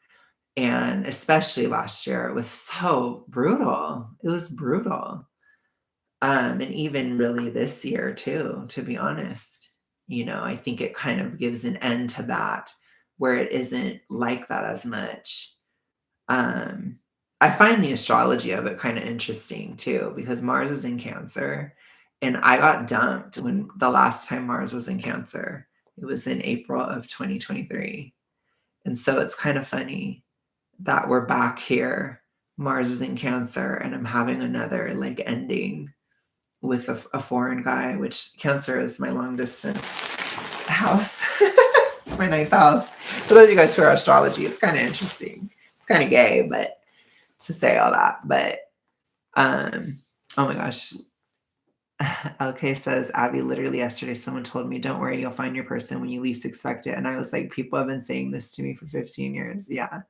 And especially last year, it was so brutal. It was brutal. And even really this year too, to be honest. I think it kind of gives an end to that where it isn't like that as much. Um, I find the astrology of it kind of interesting too, because Mars is in Cancer, and I got dumped when the last time Mars was in Cancer. It was in April of 2023. And so it's kind of funny that we're back here. Mars is in Cancer, and I'm having another like ending with a foreign guy, which Cancer is my long distance house. It's my ninth house. For those of you guys who are astrology, it's kind of interesting. It's kind of gay, but to say all that. But oh my gosh. LK says, Abby, literally yesterday, someone told me, don't worry, you'll find your person when you least expect it. And I was like, people have been saying this to me for 15 years. Yeah.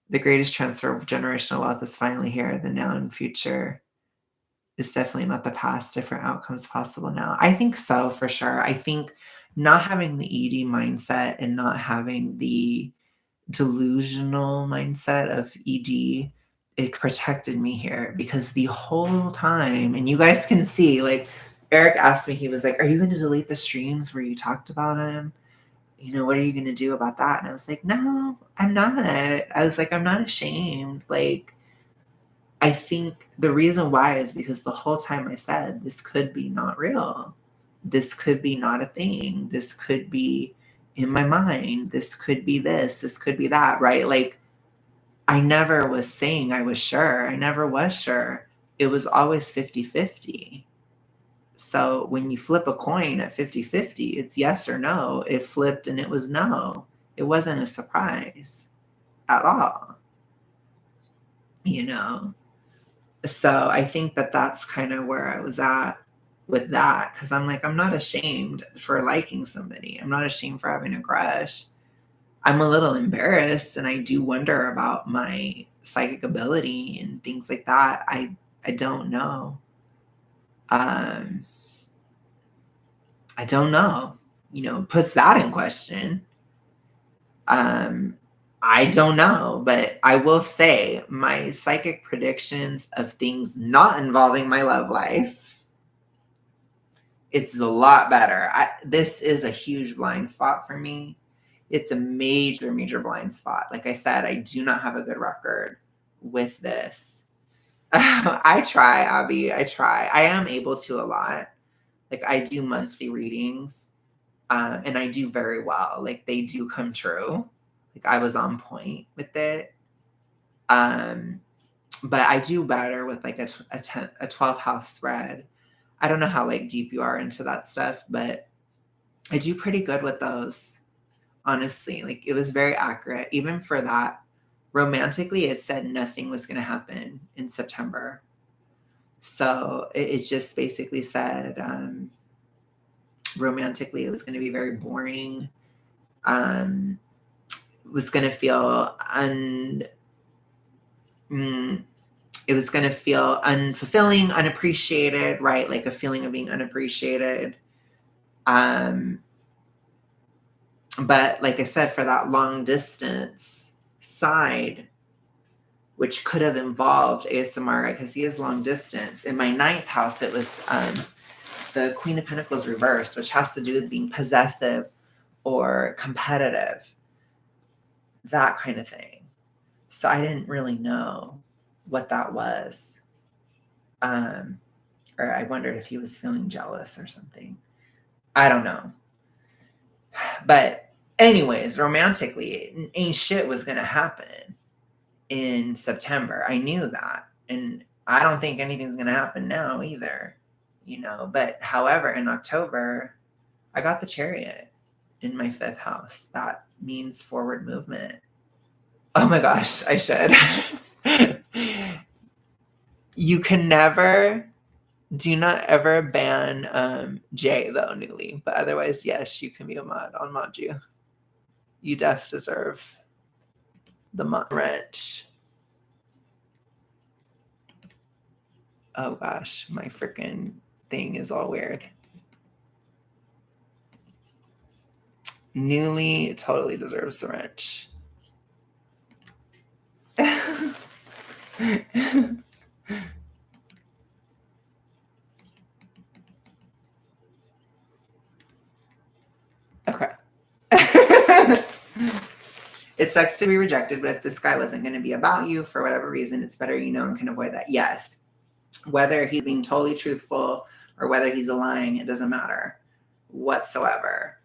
The greatest transfer of generational wealth is finally here. The now and future is definitely not the past. Different outcomes possible now. I think so, for sure. I think not having the ED mindset and not having the delusional mindset of ED, it protected me here because the whole time, and you guys can see, like, Eric asked me, he was like, are you going to delete the streams where you talked about him? What are you going to do about that? And I was like, no, I'm not. I was like, I'm not ashamed. Like, I think the reason why is because the whole time I said, this could be not real. This could be not a thing. This could be in my mind. This could be this. This could be that, right? Like, I never was saying I was sure. I never was sure. It was always 50-50. So when you flip a coin at 50-50, it's yes or no. It flipped and it was no. It wasn't a surprise at all, So I think that that's kind of where I was at with that, because I'm like, I'm not ashamed for liking somebody. I'm not ashamed for having a crush. I'm a little embarrassed, and I do wonder about my psychic ability and things like that. I don't know. I don't know. Puts that in question. I don't know, but I will say my psychic predictions of things not involving my love life, it's a lot better. This is a huge blind spot for me. It's a major, major blind spot. Like I said, I do not have a good record with this. I try, Abby. I try. I am able to a lot. Like, I do monthly readings, and I do very well. Like, they do come true. Like, I was on point with it. But I do better with like a 12 house spread. I don't know how like deep you are into that stuff, but I do pretty good with those. Honestly, like, it was very accurate. Even for that, romantically, it said nothing was going to happen in September. So it just basically said romantically, it was going to be very boring. It was going to feel it was going to feel unfulfilling, unappreciated, right? Like a feeling of being unappreciated. But like I said, for that long distance side, which could have involved ASMR, because he is long distance. In my ninth house, it was the Queen of Pentacles reversed, which has to do with being possessive or competitive, that kind of thing. So I didn't really know what that was. Or I wondered if he was feeling jealous or something. I don't know. But anyways, romantically, ain't shit was going to happen in September. I knew that. And I don't think anything's going to happen now either, But however, in October, I got the Chariot in my 5th house. That means forward movement. Oh my gosh, I should. You can never, do not ever ban Jay though, Newly. But otherwise, yes, you can be a mod. I'll mod you. You def deserve the month wrench. Oh gosh, my freaking thing is all weird. Newly totally deserves the wrench. Okay. It sucks to be rejected, but if this guy wasn't going to be about you for whatever reason, it's better you know and can avoid that. Yes. Whether he's being totally truthful or whether he's lying, it doesn't matter whatsoever.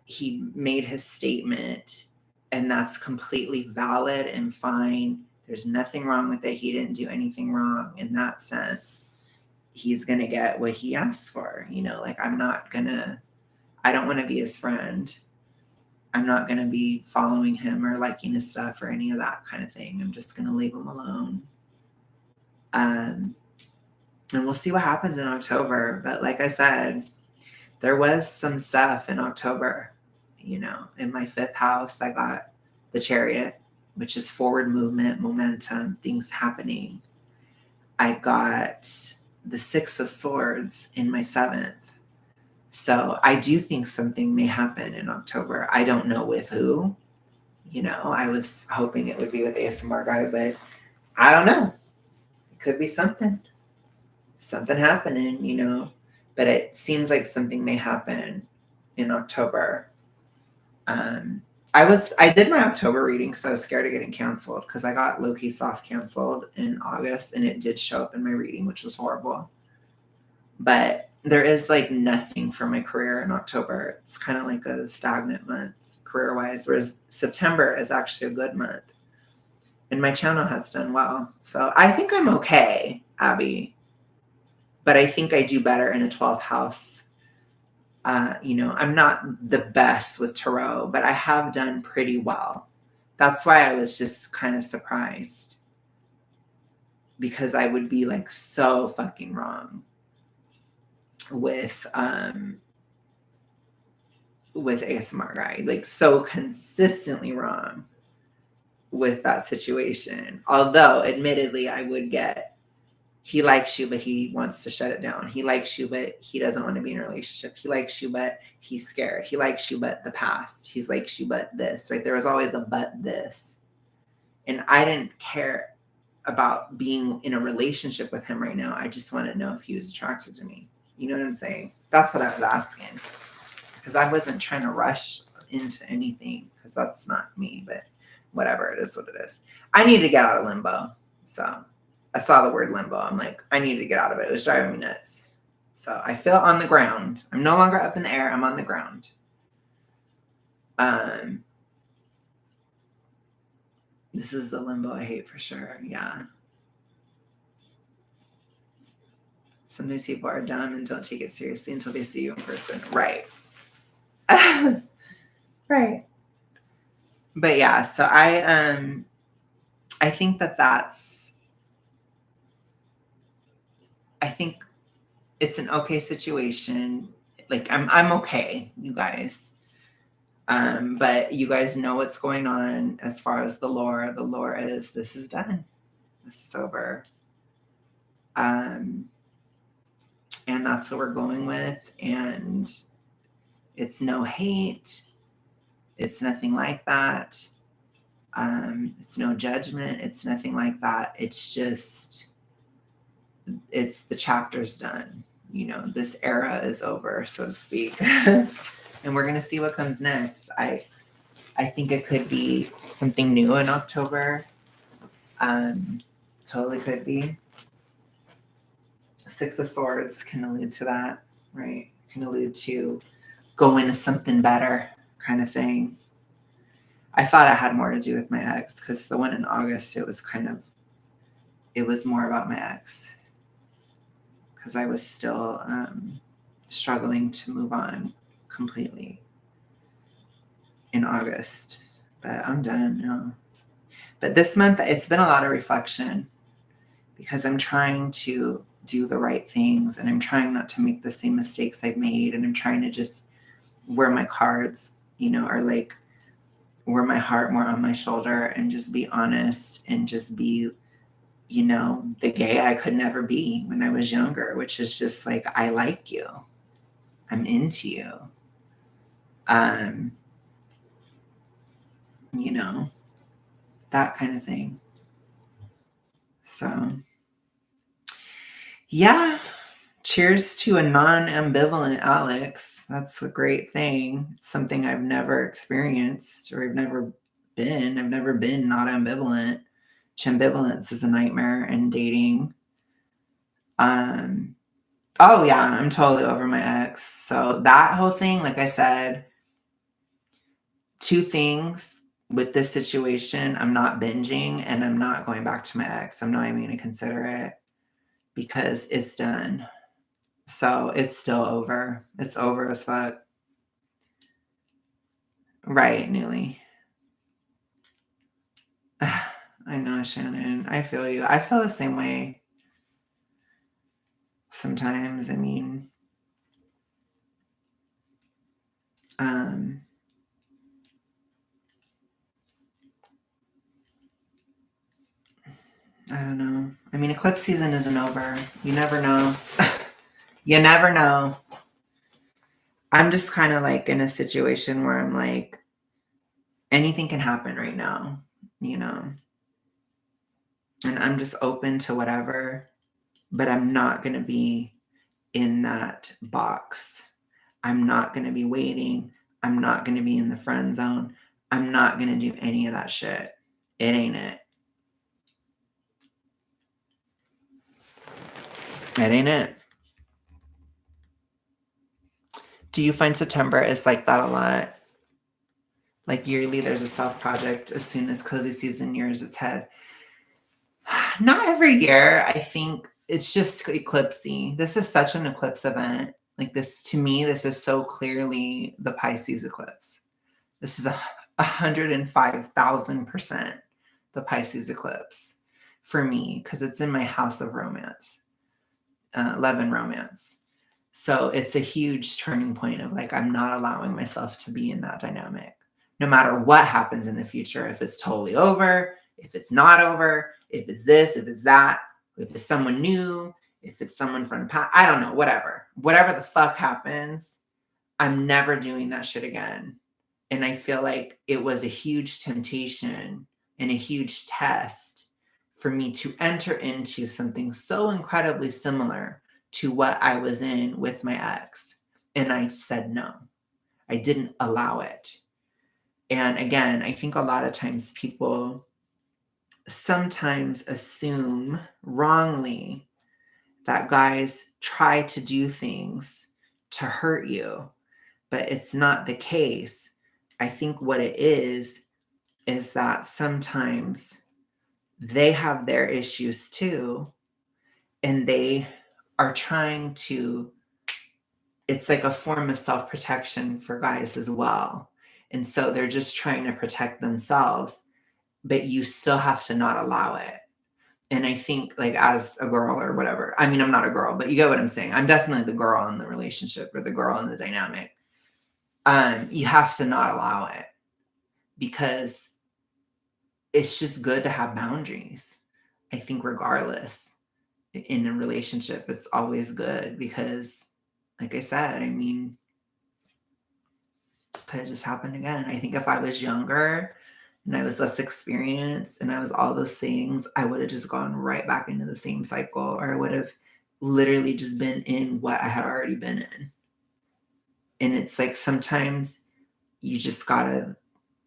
He made his statement, and that's completely valid and fine. There's nothing wrong with it. He didn't do anything wrong in that sense. He's going to get what he asked for. You know, like I don't want to be his friend. I'm not going to be following him or liking his stuff or any of that kind of thing. I'm just going to leave him alone. And we'll see what happens in October. But like I said, there was some stuff in October. You know, in my 5th house, I got the Chariot, which is forward movement, momentum, things happening. I got the 6 of Swords in my 7th. So I do think something may happen in October. I don't know with who. You know, I was hoping it would be with ASMR guy, but I don't know. It could be something happening, you know, but it seems like something may happen in October. I did my October reading because I was scared of getting canceled because I got low-key soft canceled in August and it did show up in my reading, which was horrible. But there is like nothing for my career in October. It's kind of like a stagnant month career-wise, whereas September is actually a good month. And my channel has done well. So I think I'm okay, Abby. But I think I do better in a 12th house. You know, I'm not the best with tarot, but I have done pretty well. That's why I was just kind of surprised. Because I would be like so fucking wrong with ASMR guy. Like so consistently wrong with that situation. Although admittedly I would get, he likes you, but he wants to shut it down. He likes you, but he doesn't want to be in a relationship. He likes you, but he's scared. He likes you, but the past. He likes you, but this, right? There was always a but this. And I didn't care about being in a relationship with him right now. I just want to know if he was attracted to me. You know what I'm saying? That's what I was asking. Because I wasn't trying to rush into anything because that's not me, but whatever, it is what it is. I need to get out of limbo. So I saw the word limbo. I'm like, I need to get out of it. It was driving me nuts. So I feel on the ground. I'm no longer up in the air. I'm on the ground. This is the limbo I hate for sure. Yeah. Sometimes people are dumb and don't take it seriously until they see you in person. Right. Right. But yeah, so I think I think it's an okay situation. Like I'm okay, you guys. But you guys know what's going on as far as the lore. The lore is this is done. This is over. And that's what we're going with. And it's no hate. It's nothing like that. It's no judgment. It's nothing like that. It's just, it's the chapter's done. You know, this era is over, so to speak. And we're going to see what comes next. I think it could be something new in October. Totally could be. 6 of Swords can allude to that, right? Can allude to go into something better kind of thing. I thought it had more to do with my ex because the one in August, it was more about my ex because I was still struggling to move on completely in August. But I'm done now. But this month, it's been a lot of reflection because I'm trying to do the right things and I'm trying not to make the same mistakes I've made. And I'm trying to just where my cards, you know, are like wear my heart more on my shoulder and just be honest and just be, the gay I could never be when I was younger, which is just like, I like you. I'm into you. Um, that kind of thing. So, yeah. Cheers to a non-ambivalent Alex. That's a great thing. It's something I've never experienced or I've never been. I've never been not ambivalent. Ambivalence is a nightmare in dating. Oh yeah, I'm totally over my ex. So that whole thing, like I said, two things with this situation. I'm not binging and I'm not going back to my ex. I'm not even going to consider it because it's done. So it's still over. It's over as fuck. Right, Neely. I know, Shannon. I feel you. I feel the same way sometimes. I mean, um, I don't know. I mean, eclipse season isn't over. You never know. You never know. I'm just kind of like in a situation where I'm like, anything can happen right now, and I'm just open to whatever, but I'm not going to be in that box. I'm not going to be waiting. I'm not going to be in the friend zone. I'm not going to do any of that shit. It ain't it. It ain't it. Do you find September is like that a lot? Like yearly, there's a self project as soon as cozy season rears its head. Not every year. I think it's just eclipsy. This is such an eclipse event. Like this, to me, this is so clearly the Pisces eclipse. This is 105,000% the Pisces eclipse for me because it's in my house of romance, love and romance. So it's a huge turning point of like, I'm not allowing myself to be in that dynamic. No matter what happens in the future, if it's totally over, if it's not over, if it's this, if it's that, if it's someone new, if it's someone from the past, I don't know, whatever. Whatever the fuck happens, I'm never doing that shit again. And I feel like it was a huge temptation and a huge test for me to enter into something so incredibly similar to what I was in with my ex. And I said no. I didn't allow it. And again, I think a lot of times people sometimes assume wrongly that guys try to do things to hurt you, but it's not the case. I think what it is that sometimes they have their issues too, and they are trying to, it's like a form of self-protection for guys as well. And so they're just trying to protect themselves, but you still have to not allow it. And I think like as a girl or whatever, I mean, I'm not a girl, but you get what I'm saying. I'm definitely the girl in the relationship or the girl in the dynamic. You have to not allow it because it's just good to have boundaries. I think regardless in a relationship, it's always good because like I said, I mean, could have just happened again. I think if I was younger and I was less experienced and I was all those things, I would have just gone right back into the same cycle, or I would have literally just been in what I had already been in. And it's like sometimes you just gotta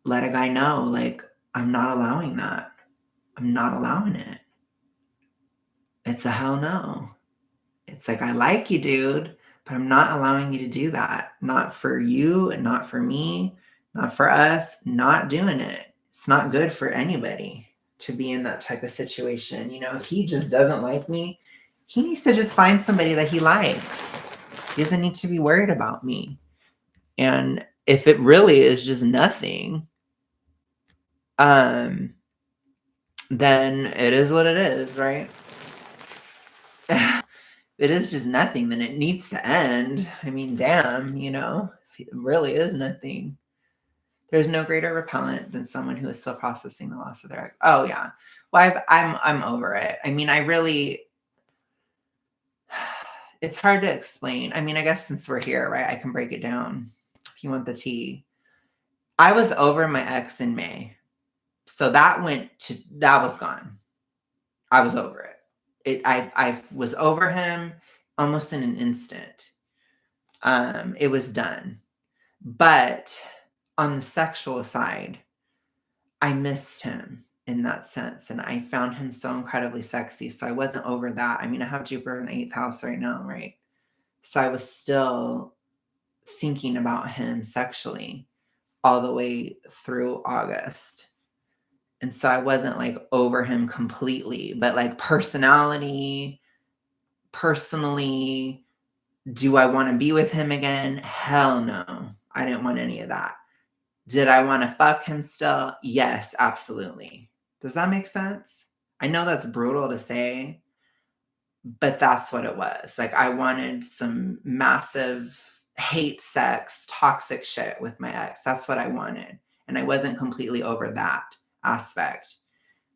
let a guy know, like, I'm not allowing that. I'm not allowing it. It's a hell no. It's like, I like you, dude, but I'm not allowing you to do that. Not for you and not for me, not for us, not doing it. It's not good for anybody to be in that type of situation. If he just doesn't like me, he needs to just find somebody that he likes. He doesn't need to be worried about me. And if it really is just nothing, then it is what it is, right? It is just nothing, then it needs to end. I mean, damn, if it really is nothing, There's no greater repellent than someone who is still processing the loss of their ex. Oh yeah. Well, I'm over it. I mean, I really, it's hard to explain. I mean, I guess since we're here, right, I can break it down if you want the tea. I was over my ex in May. So that was gone. I was over it. I was over him almost in an instant. It was done. But on the sexual side, I missed him in that sense, and I found him so incredibly sexy, so I wasn't over that. I mean, I have Jupiter in the 8th house right now, right? So I was still thinking about him sexually all the way through August. And so I wasn't, like, over him completely, but, like, personally, do I wanna be with him again? Hell no. I didn't want any of that. Did I wanna fuck him still? Yes, absolutely. Does that make sense? I know that's brutal to say, but that's what it was. Like, I wanted some massive hate sex, toxic shit with my ex. That's what I wanted, and I wasn't completely over that aspect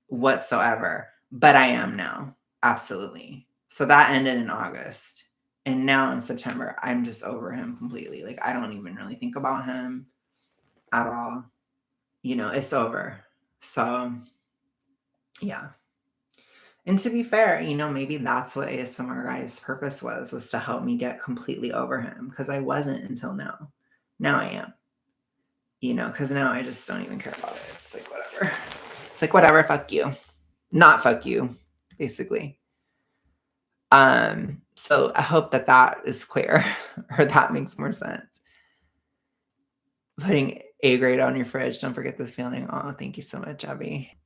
whatsoever, but I am now, absolutely. So that ended in August, and now in September, I'm just over him completely. Like, I don't even really think about him at all. You know, it's over. So, yeah. And to be fair, you know, maybe that's what ASMR Guy's purpose was to help me get completely over him, because I wasn't until now. Now I am. You know, because now I just don't even care about it. It's like, whatever. It's like, whatever, fuck you. Not fuck you, basically. So I hope that is clear, or that makes more sense. Putting A grade on your fridge. Don't forget this feeling. Oh, thank you so much, Abby.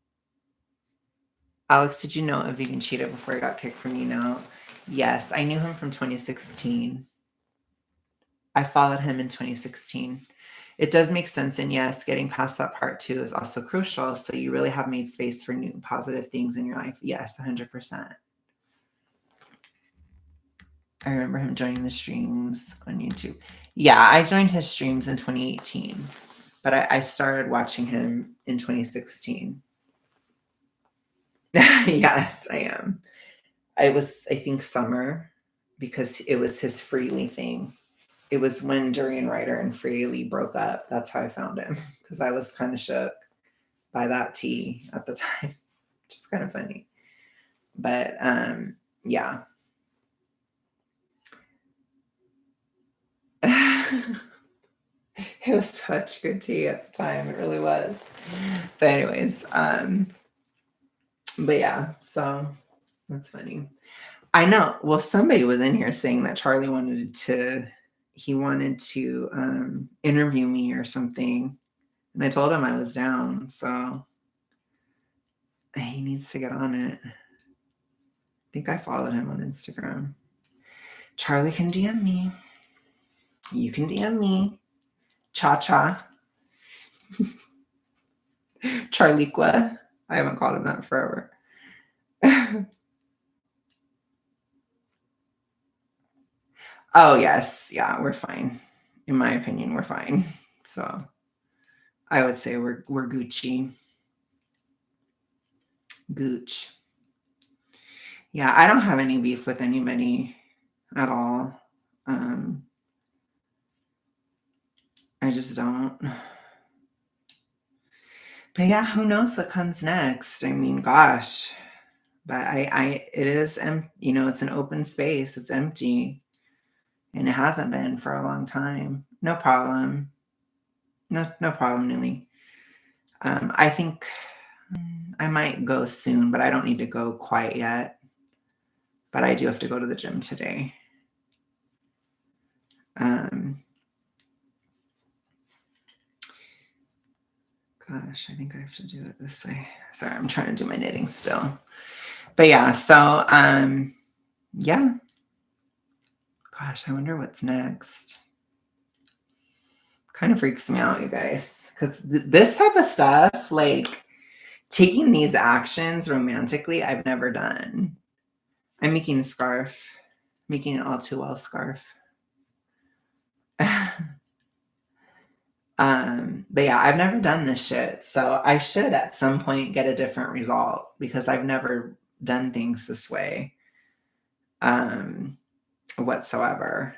Alex, did you know a vegan cheetah before he got kicked from You Know? Yes, I knew him from 2016. I followed him in 2016. It does make sense, and yes, getting past that part too is also crucial. So you really have made space for new positive things in your life. Yes, 100%. I remember him joining the streams on YouTube. Yeah, I joined his streams in 2018, but I started watching him in 2016. Yes, I am. I think, summer, because it was his Freely thing. It was when Durian Ryder and Freely broke up. That's how I found him, because I was kind of shook by that tea at the time, which is kind of funny. But yeah. It was such good tea at the time. It really was. But anyways, but yeah, so that's funny. I know. Well, somebody was in here saying that Charlie wanted to interview me or something. And I told him I was down, so he needs to get on it. I think I followed him on Instagram. Charlie can DM me. You can DM me. Cha-cha. Charliqua. I haven't called him that forever. Oh, yes. Yeah, we're fine. In my opinion, we're fine. So I would say we're Gucci. Gooch. Yeah, I don't have any beef with anybody at all. I just don't. But yeah, who knows what comes next? I mean, gosh. But it is, you know, it's an open space. It's empty. And it hasn't been for a long time. No problem. No problem, Nilly. I think I might go soon, but I don't need to go quite yet. But I do have to go to the gym today. Gosh, I think I have to do it this way. Sorry, I'm trying to do my knitting still. But yeah, so yeah. Gosh, I wonder what's next. Kind of freaks me out, you guys, because this type of stuff, like taking these actions romantically, I've never done. I'm making a scarf, making an all too well scarf. But But yeah, I've never done this shit. So I should at some point get a different result because I've never done things this way um, whatsoever.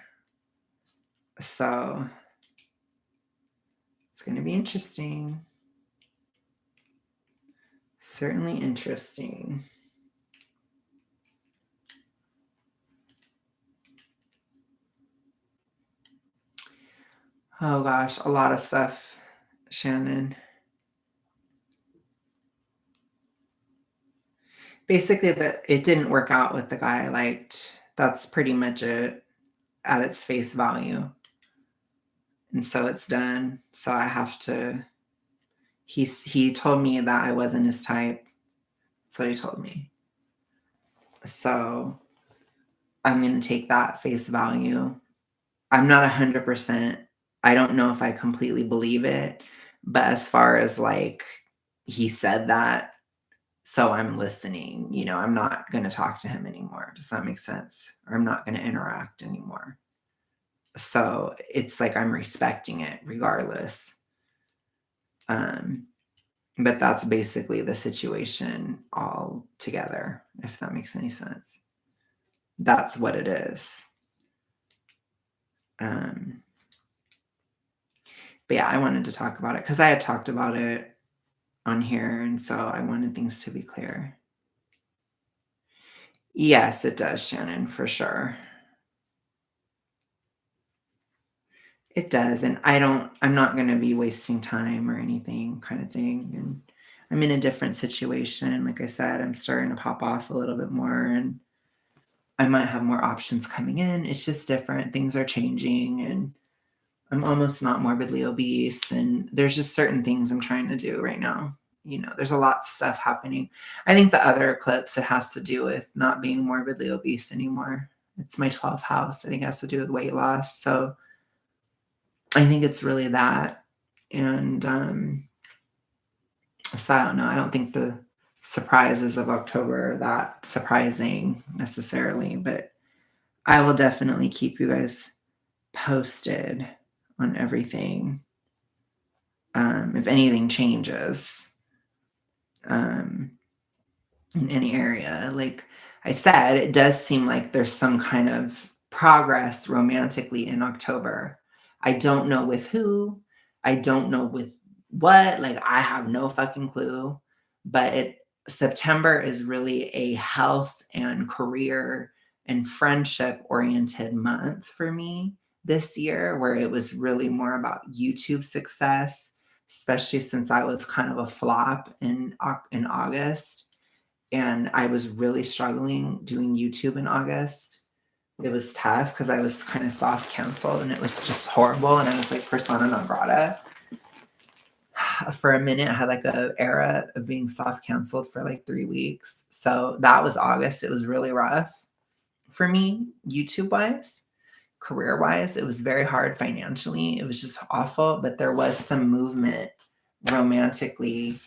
So it's going to be interesting. Certainly interesting. Oh gosh, a lot of stuff, Shannon. Basically, it didn't work out with the guy I liked. That's pretty much it at its face value. And so it's done. So I have to. He told me that I wasn't his type. That's what he told me. So I'm going to take that face value. I'm not 100%. I don't know if I completely believe it, but as far as like he said that, so I'm listening. I'm not going to talk to him anymore. Does that make sense? Or I'm not going to interact anymore. So it's like I'm respecting it regardless. But that's basically the situation all together, if that makes any sense. That's what it is. But yeah, I wanted to talk about it because I had talked about it on here, and so I wanted things to be clear. Yes, it does, Shannon, for sure. It does, and I'm not gonna be wasting time or anything kind of thing, and I'm in a different situation. Like I said, I'm starting to pop off a little bit more, and I might have more options coming in. It's just different. Things are changing, and I'm almost not morbidly obese, and there's just certain things I'm trying to do right now. There's a lot of stuff happening. I think the other eclipse, it has to do with not being morbidly obese anymore. It's my 12th house. I think it has to do with weight loss. So I think it's really that. And so I don't know. I don't think the surprises of October are that surprising necessarily, but I will definitely keep you guys posted on everything. If anything changes in any area. Like I said, it does seem like there's some kind of progress romantically in October. I don't know with who. I don't know with what. Like I have no fucking clue. But September is really a health and career and friendship oriented month for me this year, where it was really more about YouTube success, especially since I was kind of a flop in August, and I was really struggling doing YouTube in August. It was tough because I was kind of soft canceled, and it was just horrible, and I was like persona non grata. For a minute, I had like a era of being soft canceled for like 3 weeks. So that was August. It was really rough for me, YouTube wise. Career wise, it was very hard financially. It was just awful, but there was some movement romantically.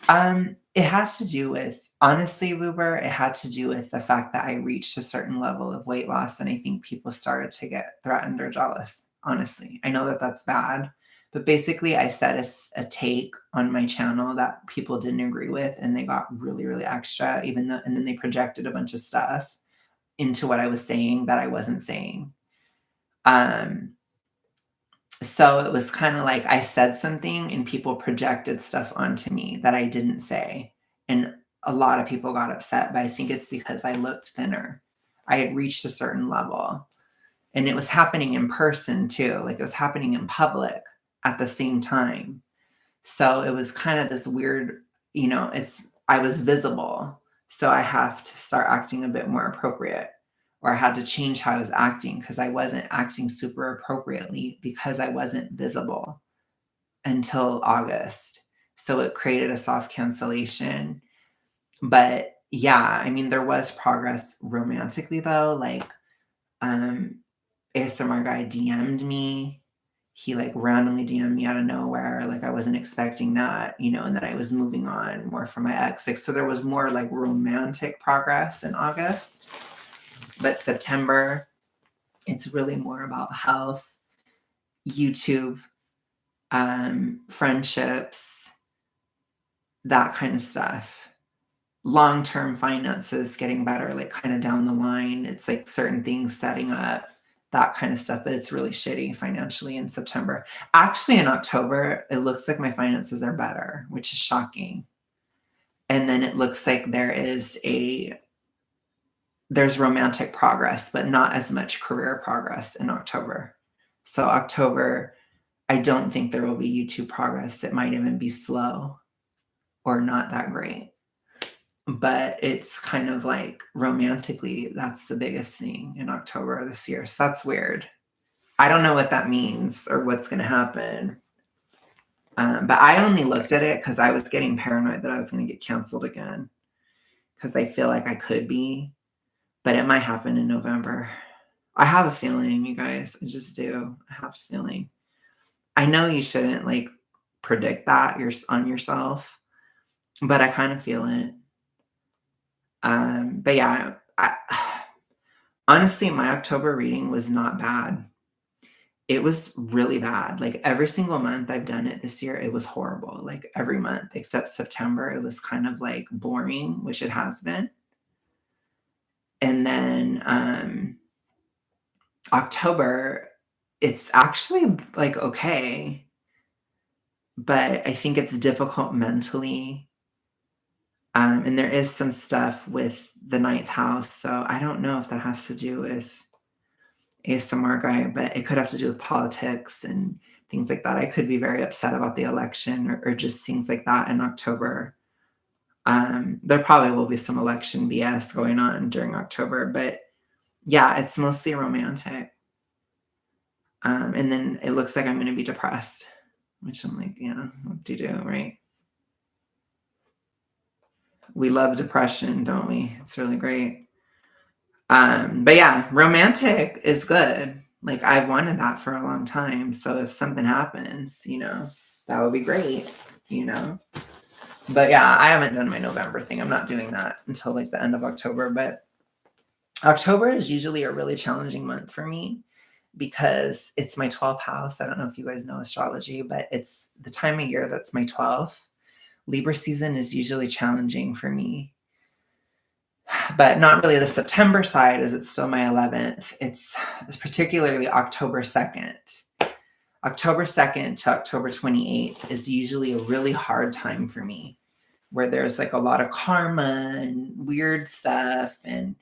It has to do with, honestly, Ruber, it had to do with the fact that I reached a certain level of weight loss, and I think people started to get threatened or jealous. Honestly, I know that that's bad, but basically, I said a take on my channel that people didn't agree with, and they got really, really extra, and then they projected a bunch of stuff into what I was saying that I wasn't saying. So it was kind of like I said something and people projected stuff onto me that I didn't say. And a lot of people got upset, but I think it's because I looked thinner. I had reached a certain level, and it was happening in person too. Like it was happening in public at the same time. So it was kind of this weird, I was visible. So I have to start acting a bit more appropriate, or I had to change how I was acting because I wasn't acting super appropriately because I wasn't visible until August. So it created a soft cancellation. But yeah, I mean, there was progress romantically though. Like, ASMR guy DM'd me. He like randomly DM'd me out of nowhere. Like I wasn't expecting that, and then I was moving on more from my ex. Like, so there was more like romantic progress in August. But September, it's really more about health, YouTube, friendships, that kind of stuff. Long-term finances getting better, like, kinda down the line. It's, like, certain things setting up, that kind of stuff, but it's really shitty financially in September. Actually, in October, it looks like my finances are better, which is shocking. And then it looks like there's romantic progress, but not as much career progress in October. So October, I don't think there will be YouTube progress. It might even be slow or not that great. But it's kind of like romantically, that's the biggest thing in October this year. So that's weird. I don't know what that means or what's going to happen. But I only looked at it because I was getting paranoid that I was going to get canceled again because I feel like I could be, but it might happen in November. I have a feeling, you guys. I just do. I have a feeling. I know you shouldn't like predict that on yourself, but I kind of feel it. But yeah, honestly, my October reading was not bad. It was really bad. Like every single month I've done it this year, it was horrible. Like every month except September, it was kind of like boring, which it has been. And then October, it's actually like okay, but I think it's difficult mentally. And there is some stuff with the ninth house. So I don't know if that has to do with ASMR guy, but it could have to do with politics and things like that. I could be very upset about the election or just things like that in October. There probably will be some election BS going on during October, but yeah, it's mostly romantic. And then it looks like I'm going to be depressed, which I'm like, yeah, what do you do, right? We love depression, don't we? It's really great. But yeah, romantic is good. Like I've wanted that for a long time. So if something happens, that would be great, you know. But yeah, I haven't done my November thing. I'm not doing that until like the end of October. But October is usually a really challenging month for me because it's my 12th house. I don't know if you guys know astrology, but it's the time of year that's my 12th. Libra season is usually challenging for me, but not really the September side as it's still my 11th. It's particularly October 2nd. October 2nd to October 28th is usually a really hard time for me where there's like a lot of karma and weird stuff. And,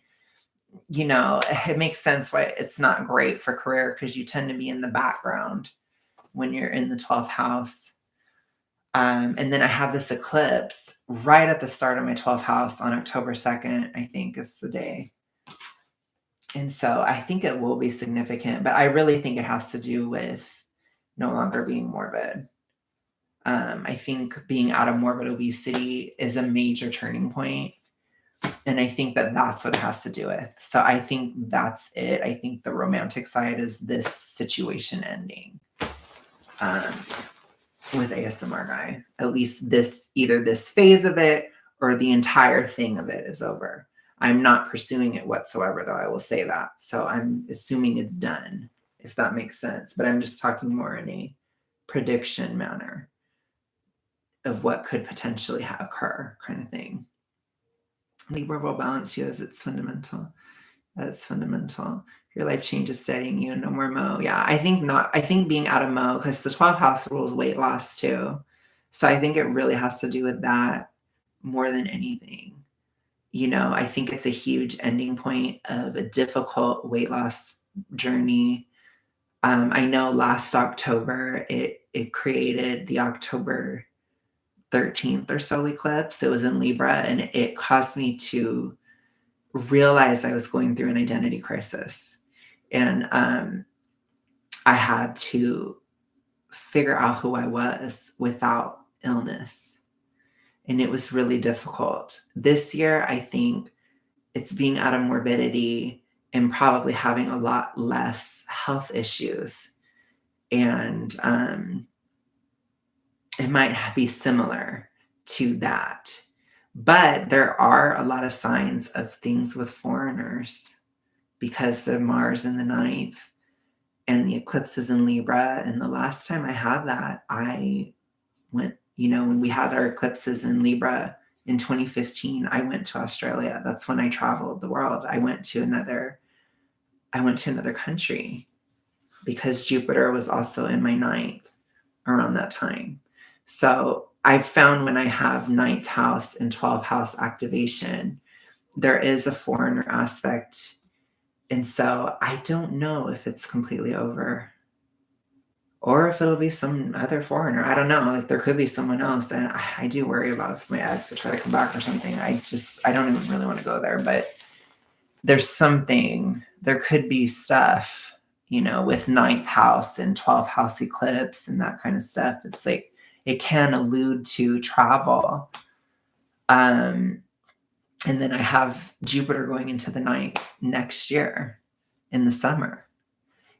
it makes sense why it's not great for career because you tend to be in the background when you're in the 12th house. And then I have this eclipse right at the start of my 12th house on October 2nd, I think is the day. And so I think it will be significant, but I really think it has to do with no longer being morbid. I think being out of morbid obesity is a major turning point. And I think that that's what it has to do with. So I think that's it. I think the romantic side is this situation ending. With ASMR guy, at least either this phase of it or the entire thing of it is over. I'm not pursuing it whatsoever, though. I will say that. So I'm assuming it's done, if that makes sense. But I'm just talking more in a prediction manner of what could potentially occur, kind of thing. Libra will balance you as it's fundamental. That's fundamental. Your life changes studying you, no more Mo. Yeah, I think not. I think being out of Mo, because the 12th house rules weight loss too. So I think it really has to do with that more than anything. I think it's a huge ending point of a difficult weight loss journey. I know last October, it created the October 13th or so eclipse. It was in Libra, and it caused me to realize I was going through an identity crisis. And I had to figure out who I was without illness. And it was really difficult. This year, I think it's being out of morbidity and probably having a lot less health issues. And it might be similar to that. But there are a lot of signs of things with foreigners because the Mars in the ninth and the eclipse is in Libra. And the last time I had that, I went, when we had our eclipses in Libra in 2015, I went to Australia. That's when I traveled the world. I went to another country because Jupiter was also in my ninth around that time. So I've found when I have ninth house and 12th house activation, there is a foreigner aspect. And so I don't know if it's completely over or if it'll be some other foreigner. I don't know. Like there could be someone else. And I do worry about if my ex will try to come back or something. I don't even really want to go there, but there could be stuff, with ninth house and 12th house eclipse and that kind of stuff. It's like, it can allude to travel. And then I have Jupiter going into the ninth next year in the summer.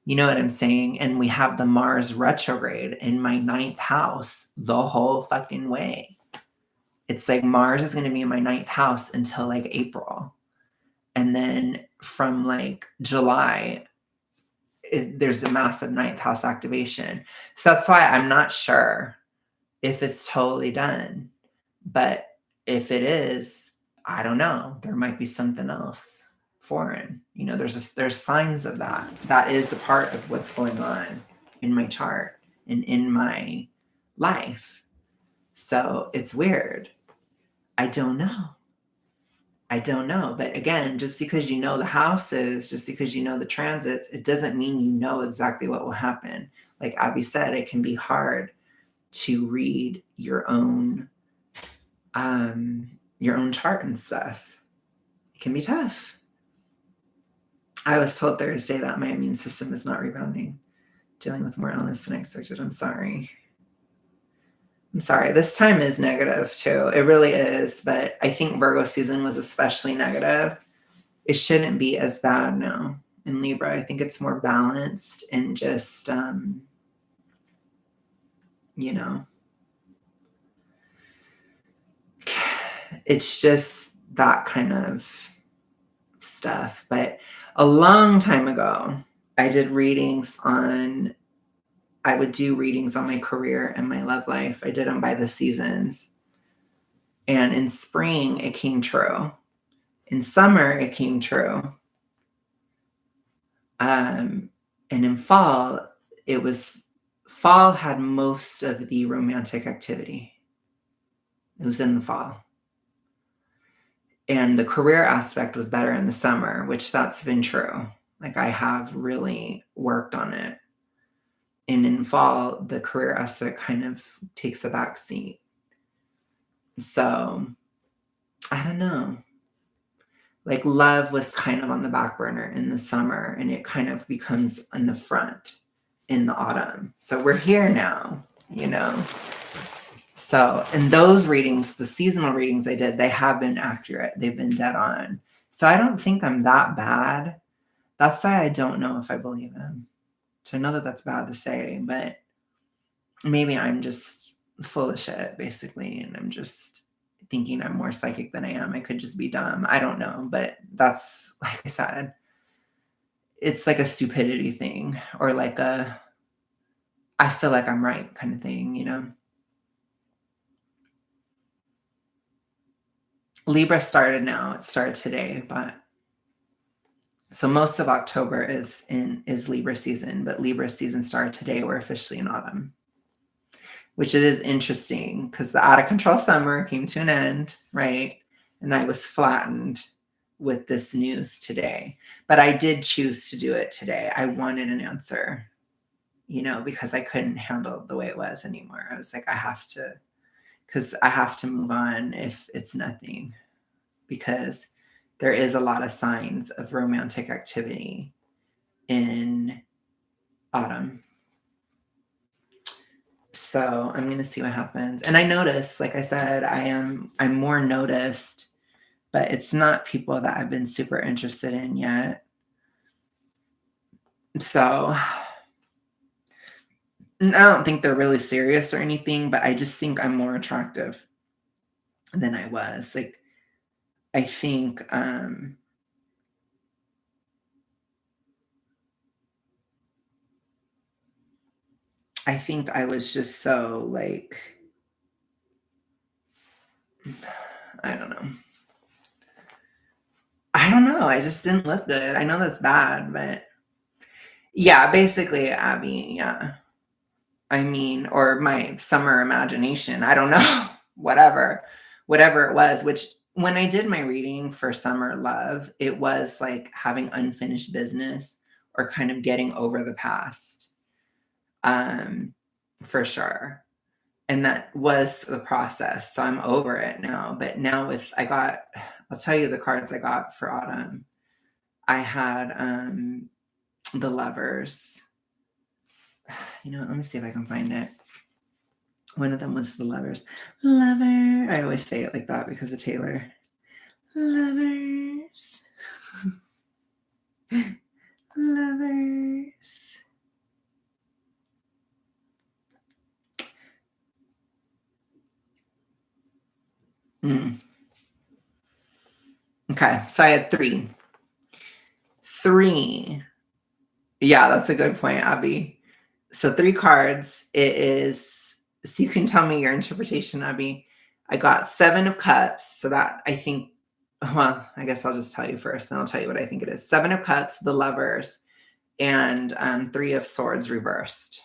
You know what I'm saying? And we have the Mars retrograde in my ninth house the whole fucking way. It's like Mars is going to be in my ninth house until like April. And then from like July, there's a massive ninth house activation. So that's why I'm not sure if it's totally done. But if it is, I don't know. There might be something else foreign. There's signs of that. That is a part of what's going on in my chart and in my life. So it's weird. I don't know. But again, just because you know the houses, just because you know the transits, it doesn't mean you know exactly what will happen. Like Abby said, it can be hard to read your own chart and stuff. It can be tough. I was told Thursday that my immune system is not rebounding, dealing with more illness than I expected. I'm sorry. This time is negative too. It really is. But I think Virgo season was especially negative. It shouldn't be as bad now in Libra. I think it's more balanced and just, it's just that kind of stuff. But a long time ago, I would do readings on my career and my love life. I did them by the seasons. And in spring, it came true. In summer, it came true. And in fall, fall had most of the romantic activity. It was in the fall. And the career aspect was better in the summer, which that's been true. Like I have really worked on it. And in fall, the career aspect kind of takes a back seat. So I don't know. Like love was kind of on the back burner in the summer and it kind of becomes in the front in the autumn. So we're here now, So in those readings, the seasonal readings I did, they have been accurate. They've been dead on. So I don't think I'm that bad. That's why I don't know if I believe him. So I know that that's bad to say, but maybe I'm just full of shit, basically. And I'm just thinking I'm more psychic than I am. I could just be dumb. I don't know. But that's, like I said, it's like a stupidity thing or like I feel like I'm right kind of thing, Libra started now. It started today, but so most of October is Libra season, but Libra season started today. We're officially in autumn, which it is interesting because the out of control summer came to an end, right? And I was flattened with this news today, but I did choose to do it today. I wanted an answer, because I couldn't handle the way it was anymore. I was like, I have to move on if it's nothing, because there is a lot of signs of romantic activity in autumn. So I'm going to see what happens. And I notice, like I said, I'm more noticed, but it's not people that I've been super interested in yet. So I don't think they're really serious or anything, but I just think I'm more attractive than I was. Like, I think, I think I was just so like, I don't know. I don't know. I just didn't look good. I know that's bad, but yeah, basically, Abby. Yeah. I mean, or my summer imagination. I don't know. Whatever it was, which when I did my reading for summer love, it was like having unfinished business or kind of getting over the past. Um, for sure. And that was the process. So I'm over it now. But now I'll tell you the cards I got for autumn. I had the lovers. Let me see if I can find it. One of them was the lovers. Lover. I always say it like that because of Taylor. Lovers. Lovers. Mm. Okay, so I had three. Yeah, that's a good point, Abby. So 3 cards. So you can tell me your interpretation, Abby. I got 7 of cups. So that I think, well, I guess I'll just tell you first, then I'll tell you what I think it is. 7 of cups, the lovers, and 3 of swords reversed.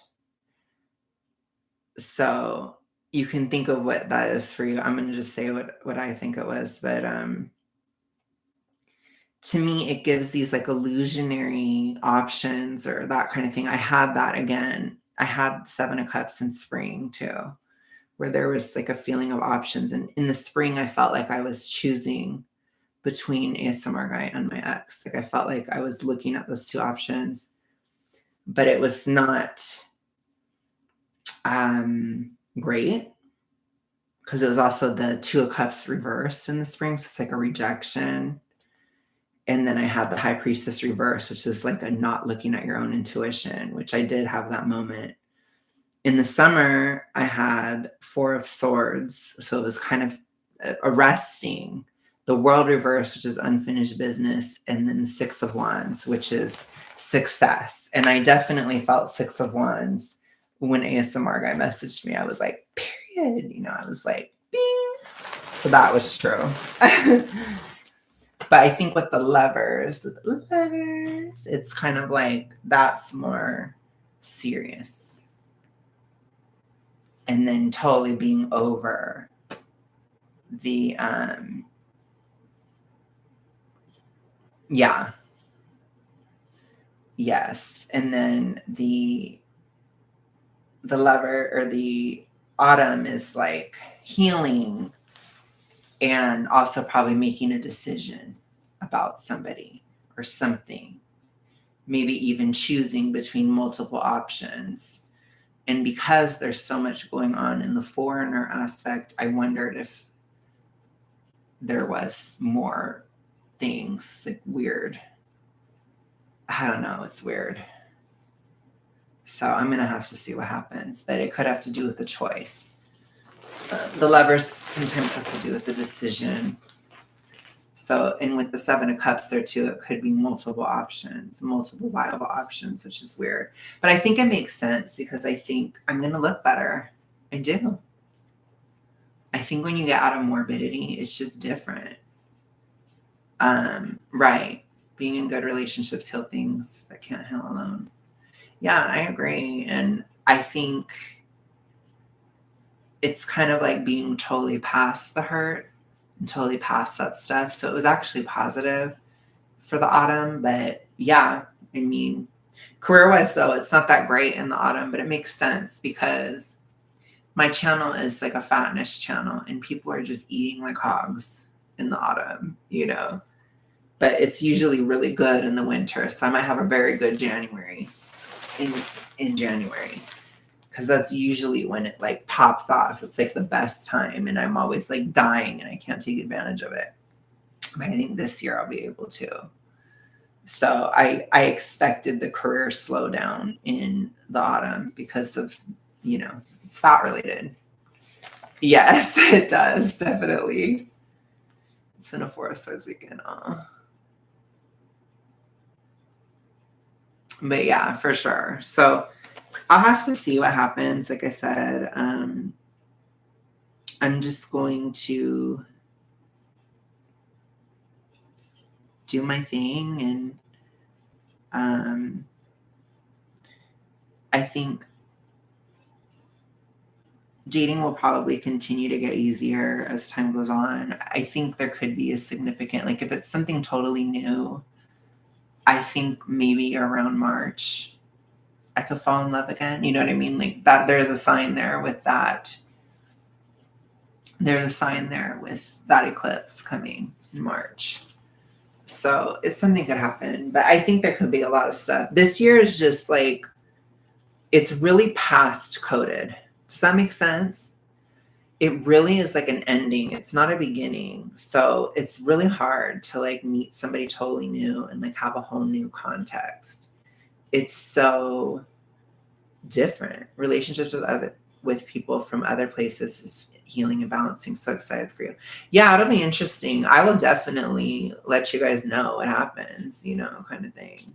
So you can think of what that is for you. I'm going to just say what I think it was. But to me, it gives these like illusionary options or that kind of thing. I had that again. I had 7 of cups in spring too, where there was like a feeling of options. And in the spring, I felt like I was choosing between ASMR guy and my ex. Like I felt like I was looking at those 2 options, but it was not great because it was also the 2 of cups reversed in the spring. So it's like a rejection. And then I had the high priestess reverse, which is like a not looking at your own intuition, which I did have that moment. In the summer, I had 4 of swords. So it was kind of arresting. The world reverse, which is unfinished business. And then the 6 of wands, which is success. And I definitely felt 6 of wands when ASMR guy messaged me. I was like, period. I was like, bing. So that was true. But I think with the lovers, it's kind of like that's more serious. And then totally being over the yeah. Yes. And then the lover or the autumn is like healing and also probably making a decision about somebody or something. Maybe even choosing between multiple options. And because there's so much going on in the foreigner aspect, I wondered if there was more things like weird. I don't know. It's weird. So I'm going to have to see what happens. But it could have to do with the choice. The lovers sometimes has to do with the decision. So, and with the 7 of cups there too, it could be multiple options, multiple viable options, which is weird. But I think it makes sense because I think I'm going to look better. I do. I think when you get out of morbidity, it's just different. Right. Being in good relationships heal things that can't heal alone. Yeah, I agree. And I think it's kind of like being totally past the hurt and totally past that stuff. So it was actually positive for the autumn. But yeah, I mean, career-wise though, it's not that great in the autumn, but it makes sense because my channel is like a fatness channel and people are just eating like hogs in the autumn, but it's usually really good in the winter. So I might have a very good January in January because that's usually when it like pops off. It's like the best time and I'm always like dying and I can't take advantage of it. But I think this year I'll be able to. So I expected the career slowdown in the autumn because of, it's fat related. Yes, it does. Definitely. It's been a 4 of Swords weekend. But yeah, for sure. So I'll have to see what happens. Like I said, I'm just going to do my thing, and I think dating will probably continue to get easier as time goes on. I think there could be a significant, like, if it's something totally new, I think maybe around March I could fall in love again. You know what I mean? Like that, there's a sign there with that. There's a sign there with that eclipse coming in March. So it's something could happen, but I think there could be a lot of stuff. This year is just like, it's really past coded. Does that make sense? It really is like an ending. It's not a beginning. So it's really hard to like meet somebody totally new and like have a whole new context. It's so different. Relationships with people from other places is healing and balancing. So excited for you. Yeah, it'll be interesting. I will definitely let you guys know what happens, you know, kind of thing.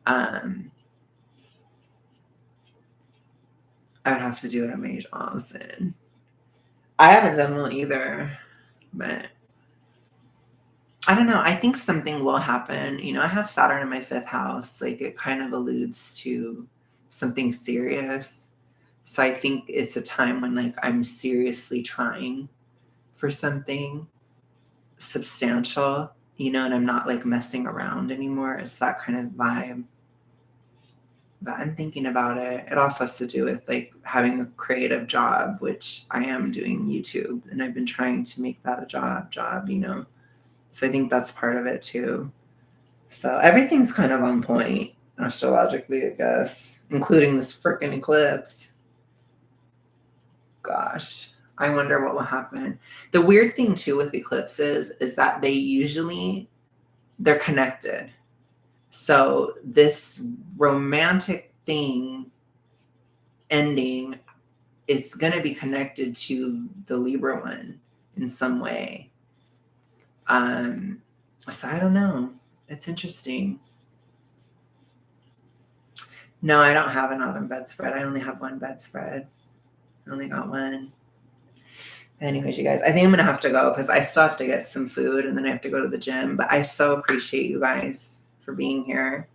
I would have to do it on Mage Allison. I haven't done one either, but I don't know. I think something will happen. You know, I have Saturn in my 5th house. Like it kind of alludes to something serious. So I think it's a time when like I'm seriously trying for something substantial, you know, and I'm not like messing around anymore. It's that kind of vibe. But I'm thinking about it. It also has to do with like having a creative job, which I am doing YouTube, and I've been trying to make that a job, you know. So I think that's part of it too. So everything's kind of on point astrologically, I guess, including this freaking eclipse. Gosh, I wonder what will happen. The weird thing too with eclipses is that they're connected. So this romantic thing ending is going to be connected to the Libra one in some way. So I don't know. It's interesting. No, I don't have an autumn bedspread. I only have one bedspread. I only got one. Anyways, you guys, I think I'm going to have to go because I still have to get some food and then I have to go to the gym. But I so appreciate you guys for being here.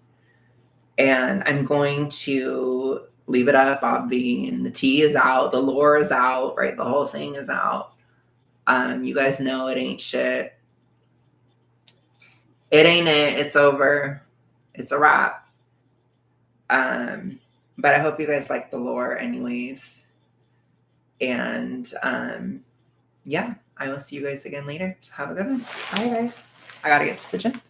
And I'm going to leave it up, Obvi. And the tea is out. The lore is out, right? The whole thing is out. You guys know it ain't shit. It ain't it. It's over. It's a wrap. But I hope you guys like the lore anyways. And yeah, I will see you guys again later. So have a good one. Bye, guys. I got to get to the gym.